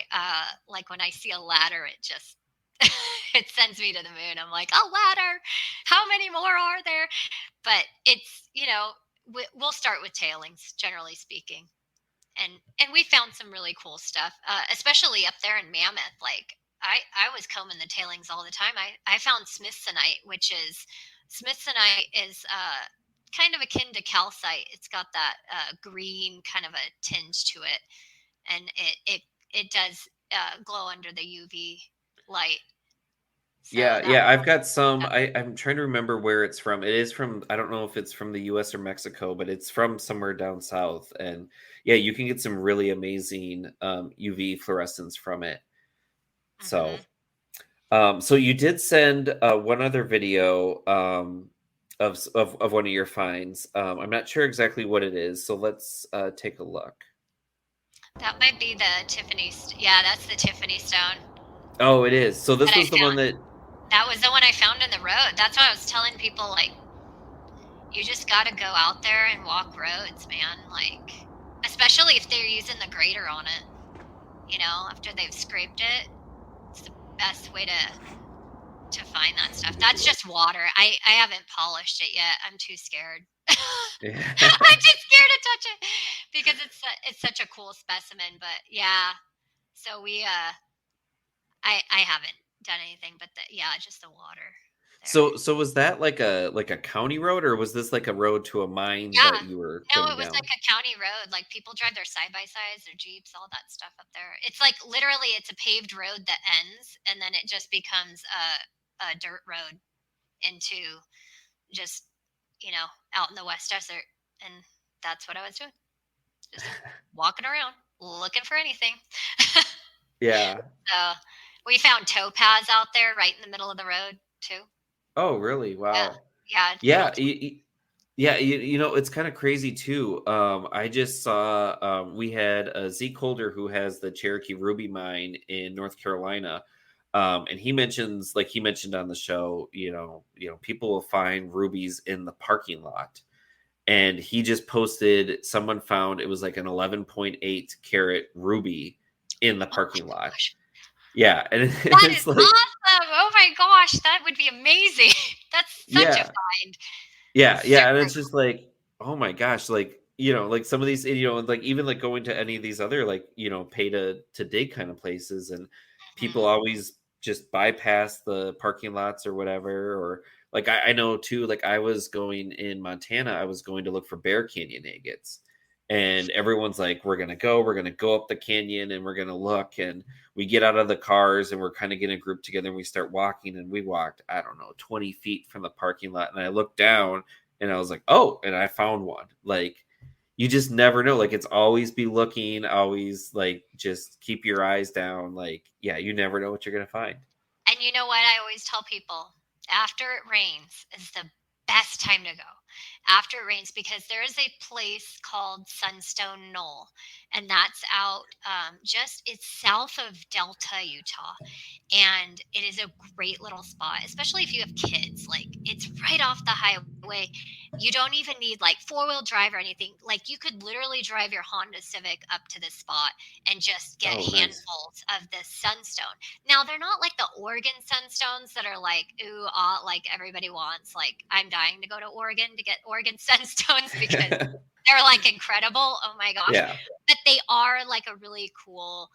like when I see a ladder, it just it sends me to the moon. I'm like, a ladder. How many more are there? But it's we'll start with tailings, generally speaking, and we found some really cool stuff, especially up there in Mammoth. Like I was combing the tailings all the time. I found smithsonite, which is smithsonite is kind of akin to calcite. It's got that green kind of a tinge to it, and it does glow under the UV light. So Yeah, that yeah, I've got some. I'm trying to remember where it's from. It is from, I don't know if it's from the US or Mexico, but it's from somewhere down south. And yeah, you can get some really amazing UV fluorescence from it. So, hmm so you did send one other video of one of your finds. I'm not sure exactly what it is, so let's take a look. that might be the Tiffany. Yeah, that's the Tiffany stone Oh, it is. So that this I was the one found. that, That was the one I found in the road. That's why I was telling people, like, you just got to go out there and walk roads, man. Like, especially if they're using the grater on it. After they've scraped it, it's the best way to find that stuff. That's just water. I haven't polished it yet. I'm too scared. I'm too scared to touch it because it's such a cool specimen. But yeah, so I haven't done anything, but yeah, just the water there. So was that like a county road, or was this like a road to a mine Yeah. that you were No, going it was down? like a county road. Like people drive their side by sides, their Jeeps, all that stuff up there. It's like literally it's a paved road that ends and then it just becomes a dirt road into just, out in the West Desert. And that's what I was doing. Just walking around, looking for anything. Yeah. So we found topaz out there right in the middle of the road too. Oh, really? Yeah. Wow. Yeah, little Yeah, yeah, you know, it's kind of crazy too. I just saw we had Zeke Holder who has the Cherokee Ruby mine in North Carolina. And he mentioned on the show, people will find rubies in the parking lot. And he just posted someone found it was like an 11.8 carat ruby in the oh parking my lot. gosh. Yeah, and That it's is like, awesome. Oh my gosh, that would be amazing. That's such a yeah, find. yeah, yeah, and Super it's just like, oh my gosh, like, like some of these, like even like going to any of these other like, pay to dig kind of places, and people mhm. always just bypass the parking lots or whatever. Or like I know too, like I was going in Montana, I was going to look for Bear Canyon agates. And everyone's like, we're gonna go up the canyon and we're gonna look. And we get out of the cars and we're kind of getting a group together and we start walking, and we walked, I don't know, 20 feet from the parking lot. And I looked down and I was like, oh, and I found one. Like, you just never know. Like, it's always be looking, always like just keep your eyes down. Like, yeah, you never know what you're gonna find. And you know what? I always tell people after it rains is the best time to go. After it rains, because there is a place called Sunstone Knoll, and that's out just it's south of Delta, Utah. And it is a great little spot, especially if you have kids. Like it's right off the highway. You don't even need like four-wheel drive or anything. Like you could literally drive your Honda Civic up to this spot and just get Oh, nice. handfuls of this sunstone. Now they're not like the Oregon sunstones that are like ooh ah like everybody wants. Like I'm dying to go to Oregon to get Oregon sunstones because they're like incredible. Oh my gosh. Yeah. But they are like a really cool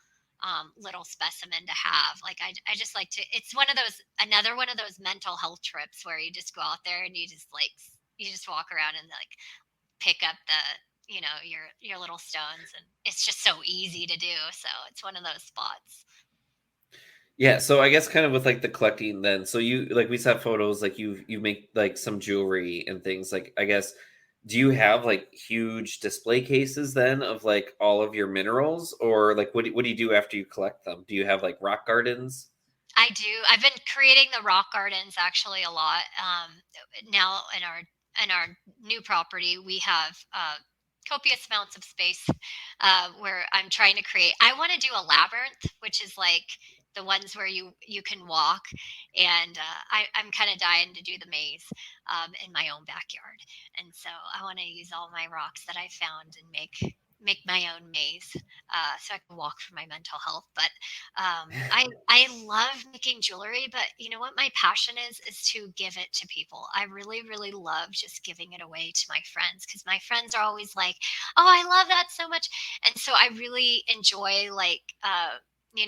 little specimen to have. Like I just like to. It's one of those another one of those mental health trips where you just go out there and you just like you just walk around and like pick up the your little stones, and it's just so easy to do. So it's one of those spots. Yeah, so I guess kind of with like the collecting then. So you like we saw photos like you make like some jewelry and things like I guess do you have like huge display cases then of like all of your minerals or like what do you do after you collect them? Do you have like rock gardens? I do. I've been creating the rock gardens actually a lot. Now in our new property, we have copious amounts of space where I'm trying to create. I want to do a labyrinth, which is like the ones where you can walk, and I'm kind of dying to do the maze in my own backyard, and so I want to use all my rocks that I found and make my own maze so I can walk for my mental health. But I love making jewelry, but you know what my passion is to give it to people. I really love just giving it away to my friends because my friends are always like, "Oh, I love that so much," and so I really enjoy like.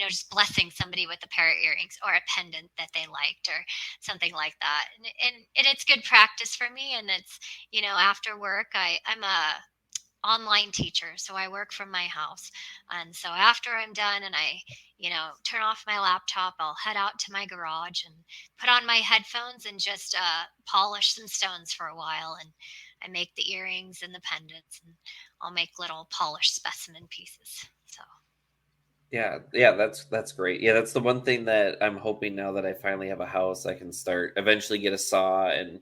Just blessing somebody with a pair of earrings or a pendant that they liked or something like that. And it's good practice for me. And it's, after work, I'm a online teacher, so I work from my house. And so after I'm done and I, turn off my laptop, I'll head out to my garage and put on my headphones and just polish some stones for a while. And I make the earrings and the pendants, and I'll make little polished specimen pieces. So. Yeah, that's great. Yeah, that's the one thing that I'm hoping now that I finally have a house, I can start eventually get a saw and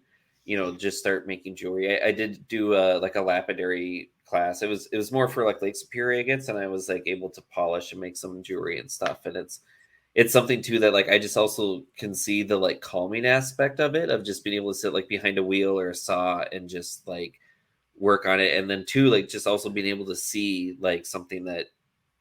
just start making jewelry. I did do a like a lapidary class. It was more for like Lake Superior agates, and I was like able to polish and make some jewelry and stuff. And it's something too that like I just also can see the like calming aspect of it of just being able to sit like behind a wheel or a saw and just like work on it. And then two, like just also being able to see like something that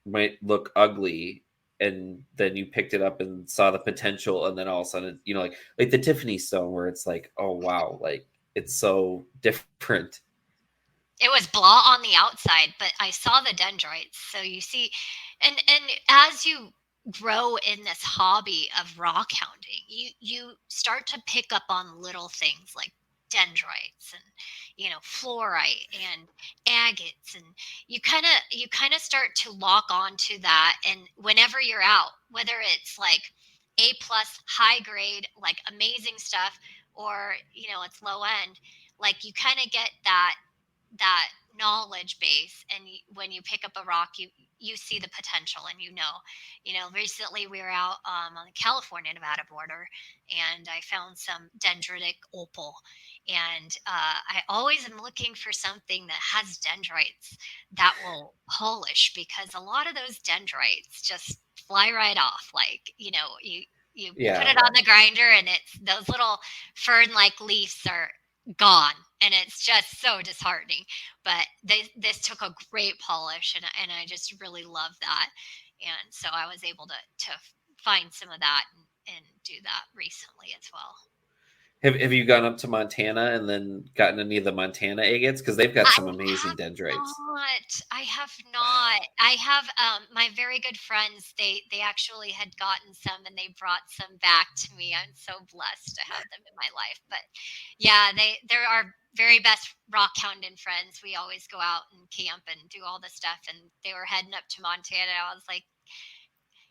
might look ugly and then you picked it up and saw the potential and then all of a sudden like the Tiffany stone where it's like oh wow like it's so different. It was blah on the outside, but I saw the dendrites. So you see, and as you grow in this hobby of rock hounding, you start to pick up on little things like dendrites and fluorite and agates, and you kind of start to lock on to that. And whenever you're out, whether it's like A+ high grade like amazing stuff, or it's low end, like you kind of get that knowledge base. And when you pick up a rock, you see the potential, and recently we were out on the California Nevada border, and I found some dendritic opal. And I always am looking for something that has dendrites that will polish, because a lot of those dendrites just fly right off. Like you put Yeah, it on the grinder, and it's those little fern like leaves are gone, and it's just so disheartening. But this took a great polish, and I just really love that. And so I was able to find some of that and do that recently as well. have you gone up to Montana and then gotten any of the Montana agates because they've got I some amazing have dendrites. not. I have not. I have my very good friends. They actually had gotten some, and they brought some back to me. I'm so blessed to have them in my life. But yeah, they're our very best rock hounding friends. We always go out and camp and do all the stuff. And they were heading up to Montana. I was like,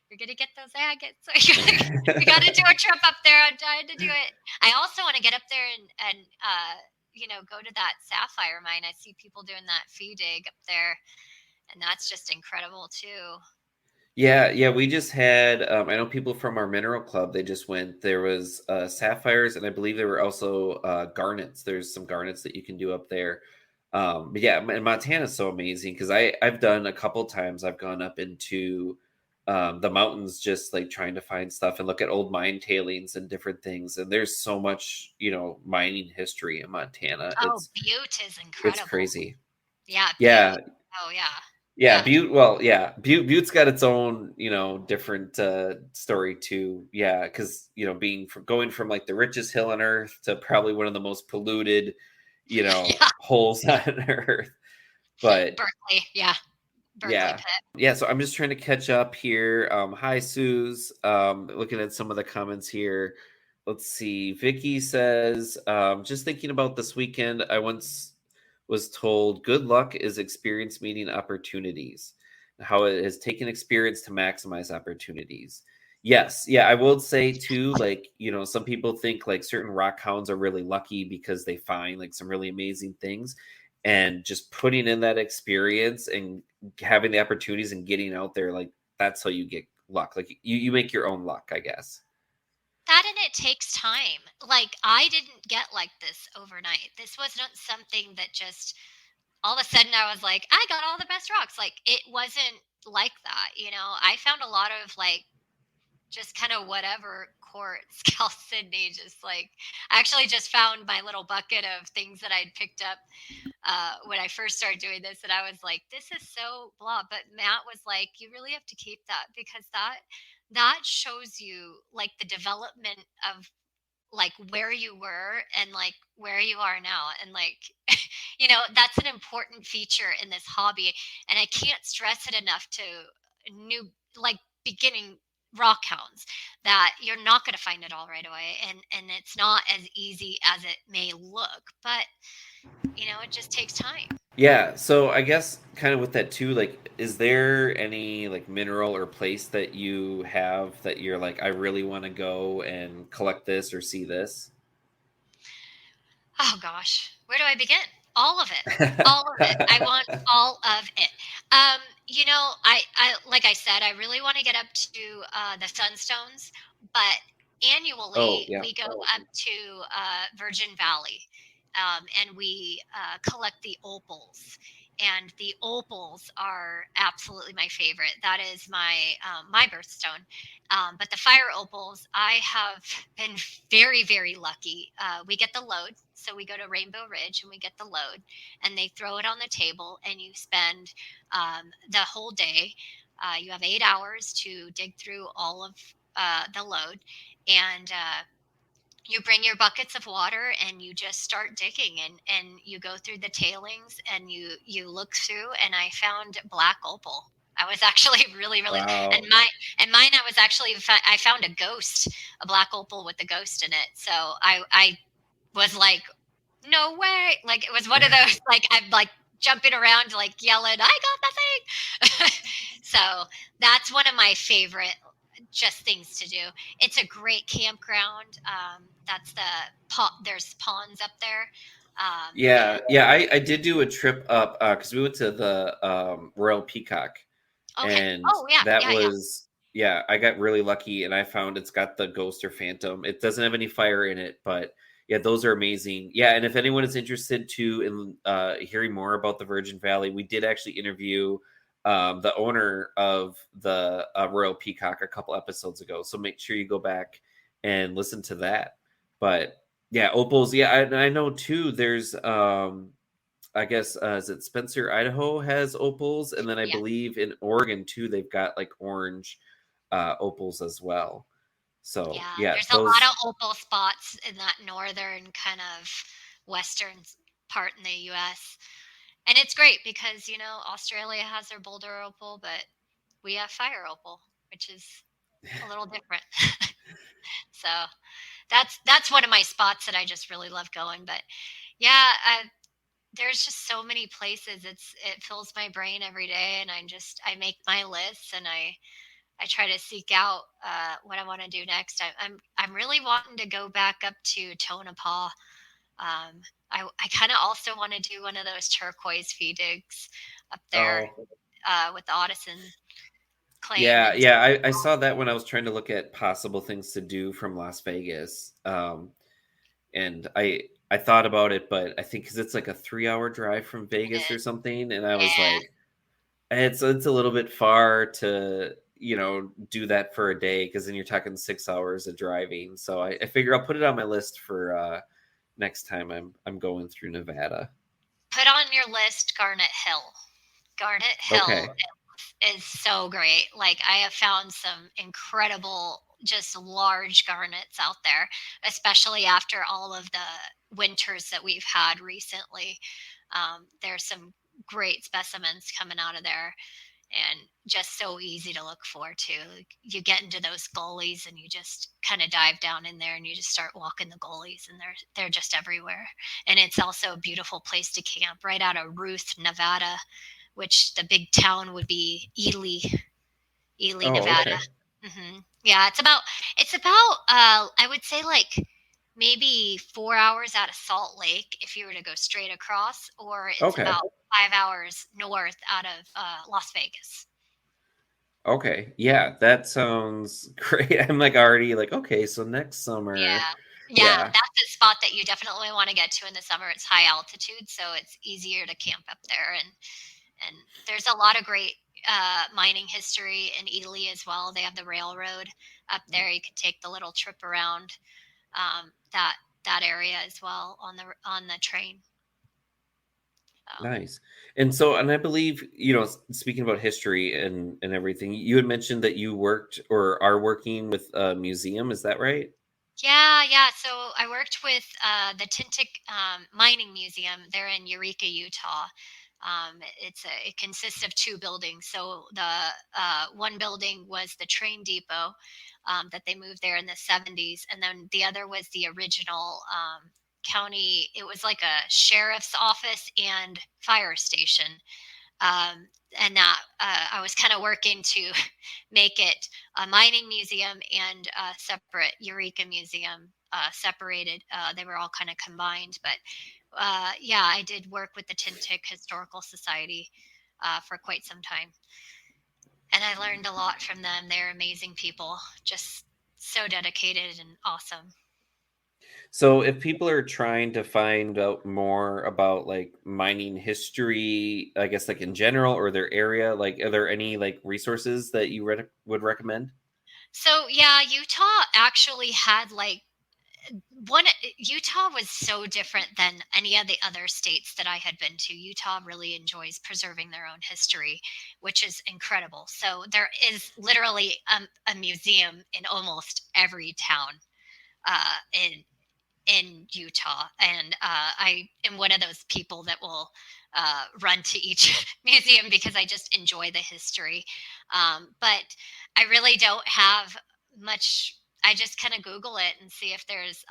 "You're gonna get those agates. So you got to do a trip up there. I'm dying to do it." I also want to get up there and go to that sapphire mine. I see people doing that fee dig up there, and that's just incredible too. Yeah, we just had I know people from our mineral club, they just went. There was sapphires, and I believe there were also garnets. There's some garnets that you can do up there. But yeah, and Montana's so amazing because I've done a couple times. I've gone up into the mountains just like trying to find stuff and look at old mine tailings and different things. And there's so much, mining history in Montana. Oh, It's Butte is it's incredible. crazy. Yeah, Yeah, Butte. Oh yeah, yeah, yeah. Butte. Well, yeah, Butte's got its own, different story too. Yeah, because being from going from like the richest hill on earth to probably one of the most polluted, Yeah. holes on earth. But Berkeley. Yeah, Berkeley yeah. pit. Yeah, so I'm just trying to catch up here. Hi, Suze. Looking at some of the comments here. Let's see. Vicky says, just thinking about this weekend, I once was told good luck is experience meeting opportunities, how it has taken experience to maximize opportunities. Yes, yeah, I will say too, like, some people think like certain rock hounds are really lucky because they find like some really amazing things. And just putting in that experience and having the opportunities and getting out there, like that's how you get luck. Like you make your own luck, I guess. That and it takes time. Like I didn't get like this overnight. This was not something that just all of a sudden I was like, I got all the best rocks. Like it wasn't like that. I found a lot of like just kind of whatever quartz, chalcedony, just like I actually just found my little bucket of things that I'd picked up when I first started doing this, and I was like, "This is so blah." But Matt was like, "You really have to keep that because that shows you like the development of like where you were and like where you are now, and like that's an important feature in this hobby, and I can't stress it enough to new like beginning rock hounds that you're not going to find it all right away, and it's not as easy as it may look, but it just takes time. Yeah, so I guess kind of with that too, like, is there any like mineral or place that you have that you're like, I really want to go and collect this or see this? Oh gosh, where do I begin? All of it. All of it. I want all of it. I like I said, I really want to get up to the Sunstones, but Oh, annually yeah. we go up to Virgin Valley, and we collect the opals. And the opals are absolutely my favorite. That is my birthstone. But the fire opals, I have been very, very lucky. We get the load. So we go to Rainbow Ridge and we get the load, and they throw it on the table, and you spend the whole day. You have 8 hours to dig through all of the load, and you bring your buckets of water and you just start digging, and you go through the tailings, and you look through, and I found black opal. I was actually really, really, and Wow. mine I was actually I found a ghost, a black opal with a ghost in it. So I was like, no way. Like it was one of those like I'm like jumping around like yelling, I got the thing. So that's one of my favorite just things to do. It's a great campground. That's there's ponds up there. Yeah, And yeah, I did do a trip up because we went to the Royal Peacock, okay. and Oh yeah, that yeah, yeah. was, yeah, I got really lucky and I found it's got the ghost or phantom. It doesn't have any fire in it, but yeah, those are amazing. Yeah, and if anyone is interested to in hearing more about the Virgin Valley, we did actually interview the owner of the Royal Peacock a couple episodes ago, so make sure you go back and listen to that. But yeah, opals, yeah, I know too. There's I guess is it Spencer, Idaho has opals, and then I Yeah. believe in Oregon too they've got like orange opals as well. So Yeah, yeah, there's a lot those. of opal spots in that northern kind of western part in the US. And it's great because, Australia has their boulder opal, but we have fire opal, which is a little different. So that's one of my spots that I just really love going. But yeah, there's just so many places. It fills my brain every day, and I make my lists, and I try to seek out what I want to do next. I'm really wanting to go back up to Tonopah. I kind of also want to do one of those turquoise feed digs up there Oh, with the Audison claim. yeah, And yeah. I saw that when I was trying to look at possible things to do from Las Vegas. And I thought about it, but I think because it's like a 3 hour drive from it Vegas or is, something, and I was yeah. like, it's a little bit far to do that for a day because then you're talking 6 hours of driving. So I figure I'll put it on my list for next time I'm going through Nevada. Put on your list Garnet Hill. Garnet Hill Okay. is so great. Like I have found some incredible, just large garnets out there, especially after all of the winters that we've had recently. There's some great specimens coming out of there, and just so easy to look for too. Like, you get into those gullies and you just kind of dive down in there and you just start walking the gullies, and they're just everywhere. And it's also a beautiful place to camp right out of Ruth, Nevada, which the big town would be Ely, Oh, Nevada. okay. Yeah, it's about I would say like maybe 4 hours out of Salt Lake if you were to go straight across, or it's Okay. about 5 hours north out of Las Vegas. Okay. Yeah, that sounds great. I'm like already like, okay, so next summer. Yeah. Yeah, Yeah. that's a spot that you definitely want to get to in the summer. It's high altitude, so it's easier to camp up there, and there's a lot of great mining history in Italy as well. They have the railroad up there. You can take the little trip around that area as well on the train. So. Nice. And so, and I believe, speaking about history and everything, you had mentioned that you worked or are working with a museum. Is that right? Yeah, yeah. So I worked with the Tintic Mining Museum. They're in Eureka, Utah. It consists of two buildings. So the one building was the train depot that they moved there in the 70s, and then the other was the original county. It was like a sheriff's office and fire station. Um, and that I was kind of working to make it a mining museum and a separate Eureka Museum, separated. They were all kind of combined, but yeah, I did work with the Tintic Historical Society for quite some time, and I learned a lot from them. They're amazing people, just so dedicated and awesome. So, if people are trying to find out more about like mining history, I guess like in general or their area, like are there any like resources that you would recommend? So yeah, Utah actually had like one Utah was so different than any of the other states that I had been to. Utah really enjoys preserving their own history, which is incredible. So there is literally a museum in almost every town uh, in in Utah, and I am one of those people that will run to each museum because I just enjoy the history. But I really don't have much. I just kind of Google it and see if there's.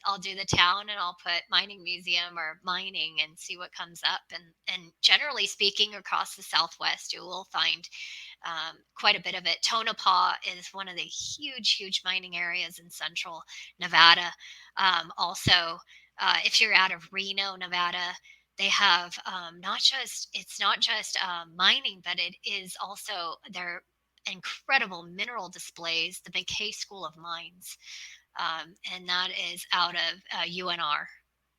I'll do the town and I'll put mining museum or mining and see what comes up. And generally speaking, across the Southwest, you will find quite a bit of it. Tonopah is one of the huge mining areas in central Nevada. Also, if you're out of Reno, Nevada, they have it's not just mining, but it is also their incredible mineral displays, the McKay School of Mines, and that is out of UNR.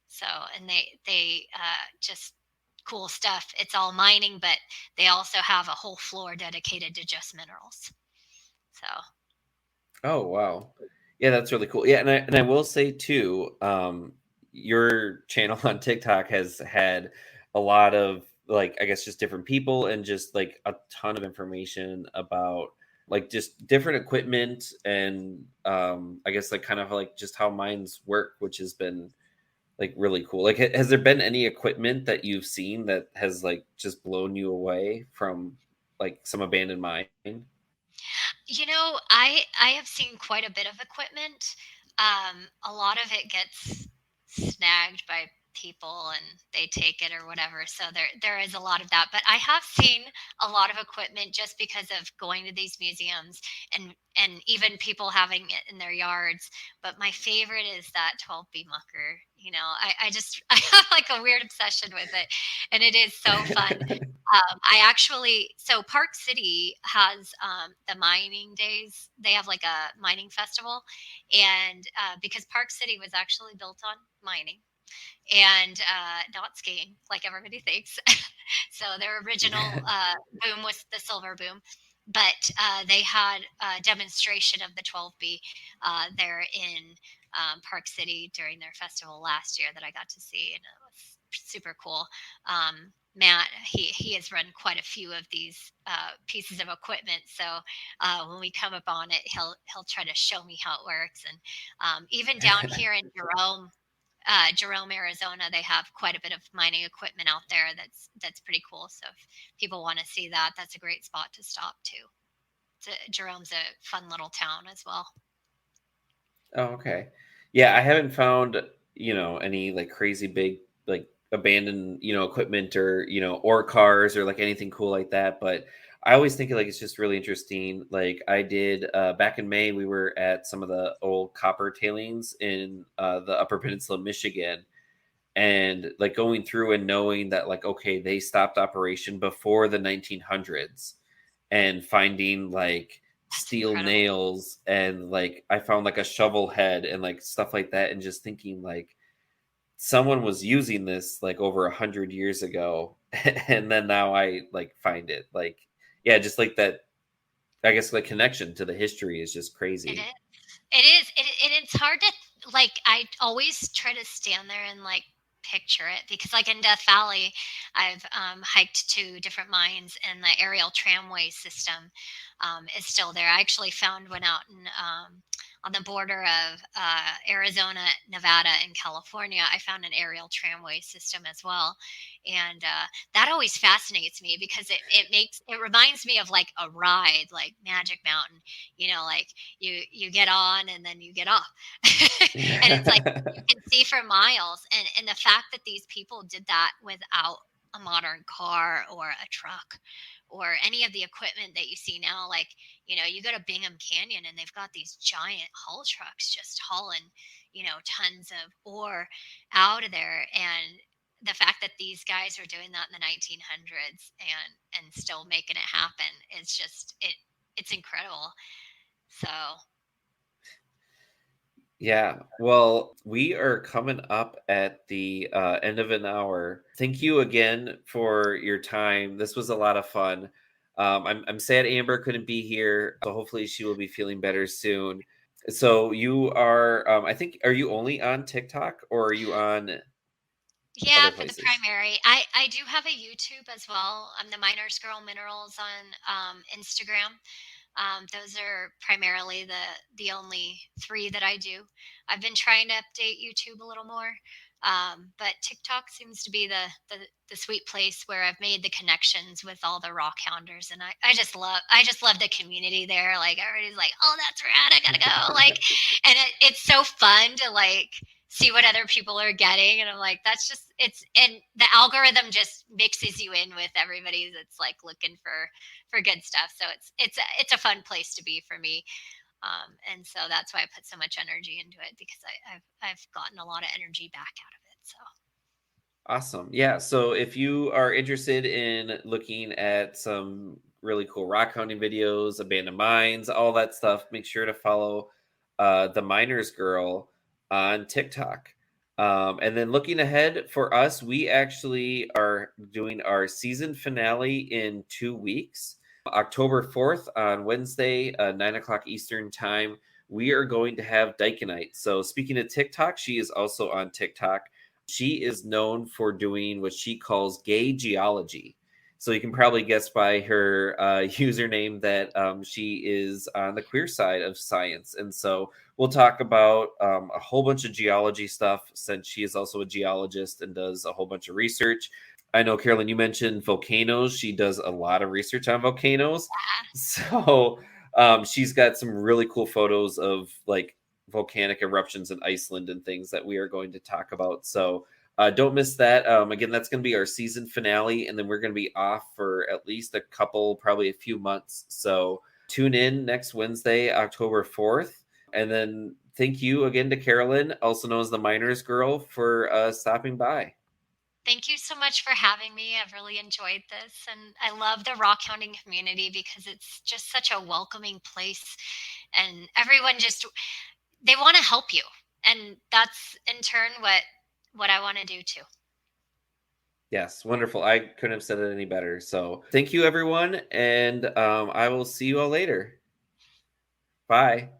So, and they just cool stuff. It's all mining, but they also have a whole floor dedicated to just minerals. So, Oh, wow. Yeah, that's really cool. Yeah, and I will say too, your channel on TikTok has had a lot of like I guess just different people and just like a ton of information about like just different equipment and I guess like kind of like just how mines work, which has been like really cool. Like has there been any equipment that you've seen that has like just blown you away from like some abandoned mine? I have seen quite a bit of equipment. A lot of it gets snagged by people and they take it or whatever. So there is a lot of that. But I have seen a lot of equipment just because of going to these museums and even people having it in their yards. But my favorite is that 12B mucker. I have like a weird obsession with it, and it is so fun. So Park City has the mining days. They have like a mining festival, and because Park City was actually built on mining and not skiing like everybody thinks. So their original Yeah. boom was the silver boom, but they had a demonstration of the 12B there in Park City during their festival last year that I got to see, and it was super cool. Matt, he has run quite a few of these pieces of equipment, so when we come upon it, he'll try to show me how it works. And even down here in Jerome, Arizona, they have quite a bit of mining equipment out there that's pretty cool. So if people want to see that, that's a great spot to stop too. Jerome's a fun little town as well. Oh, okay. Yeah, I haven't found, any like crazy big like abandoned, equipment or, or cars or like anything cool like that, but I always think like it's just really interesting. Like I did back in May, we were at some of the old copper tailings in the Upper Peninsula, of Michigan, and like going through and knowing that like okay, they stopped operation before the 1900s, and finding like That's steel incredible. nails, and like I found like a shovel head and like stuff like that, and just thinking like someone was using this like over 100 years ago. And then now I like find it like, yeah, just like that, I guess, like connection to the history is just It crazy. is. It is. It's hard to like. I always try to stand there and like picture it because, like in Death Valley, I've hiked to different mines, and the aerial tramway system is still there. I actually found one out in on the border of Arizona, Nevada, and California. I found an aerial tramway system as well, and that always fascinates me because it reminds me of like a ride, like Magic Mountain. Like you get on and then you get off, and it's like you can see for miles. And the fact that these people did that without a modern car or a truck or any of the equipment that you see now, like you go to Bingham Canyon and they've got these giant haul trucks just hauling tons of ore out of there. And the fact that these guys are doing that in the 1900s and still making it happen is just it's incredible. So, Yeah, well, we are coming up at the end of an hour. Thank you again for your time. This was a lot of fun. I'm sad Amber couldn't be here, so hopefully she will be feeling better soon. So you are, I think, are you only on TikTok or are you on yeah, other for the places? primary, I do have a YouTube as well. I'm the Miners Girl Minerals on Instagram. Those are primarily the only three that I do. I've been trying to update YouTube a little more, but TikTok seems to be the sweet place where I've made the connections with all the Rockhounders, and I just love the community there. Like everybody's like, "Oh, that's rad! I gotta go!" Like, and it's so fun to like see what other people are getting, and I'm like, that's just and the algorithm just mixes you in with everybody that's like looking for good stuff. So it's a fun place to be for me, and so that's why I put so much energy into it because I've gotten a lot of energy back out of it. So Awesome. Yeah. So if you are interested in looking at some really cool rock hunting videos, abandoned mines, all that stuff, make sure to follow the Miners Girl on TikTok. And then looking ahead for us, we actually are doing our season finale in 2 weeks. October 4th on Wednesday, 9 o'clock Eastern time, we are going to have Dykenite. So speaking of TikTok, she is also on TikTok. She is known for doing what she calls gay geology. So you can probably guess by her username that she is on the queer side of science. And so we'll talk about a whole bunch of geology stuff since she is also a geologist and does a whole bunch of research. I know, Carolyn, you mentioned volcanoes. She does a lot of research on volcanoes. So she's got some really cool photos of like volcanic eruptions in Iceland and things that we are going to talk about. So don't miss that. Again, that's going to be our season finale, and then we're going to be off for at least a couple, probably a few months. So tune in next Wednesday, October 4th. And then thank you again to Carolyn, also known as the Miners Girl, for stopping by. Thank you so much for having me. I've really enjoyed this. And I love the rock hounding community because it's just such a welcoming place. And everyone just, they want to help you. And that's in turn what I want to do too. Yes, wonderful. I couldn't have said it any better. So thank you, everyone. And I will see you all later. Bye.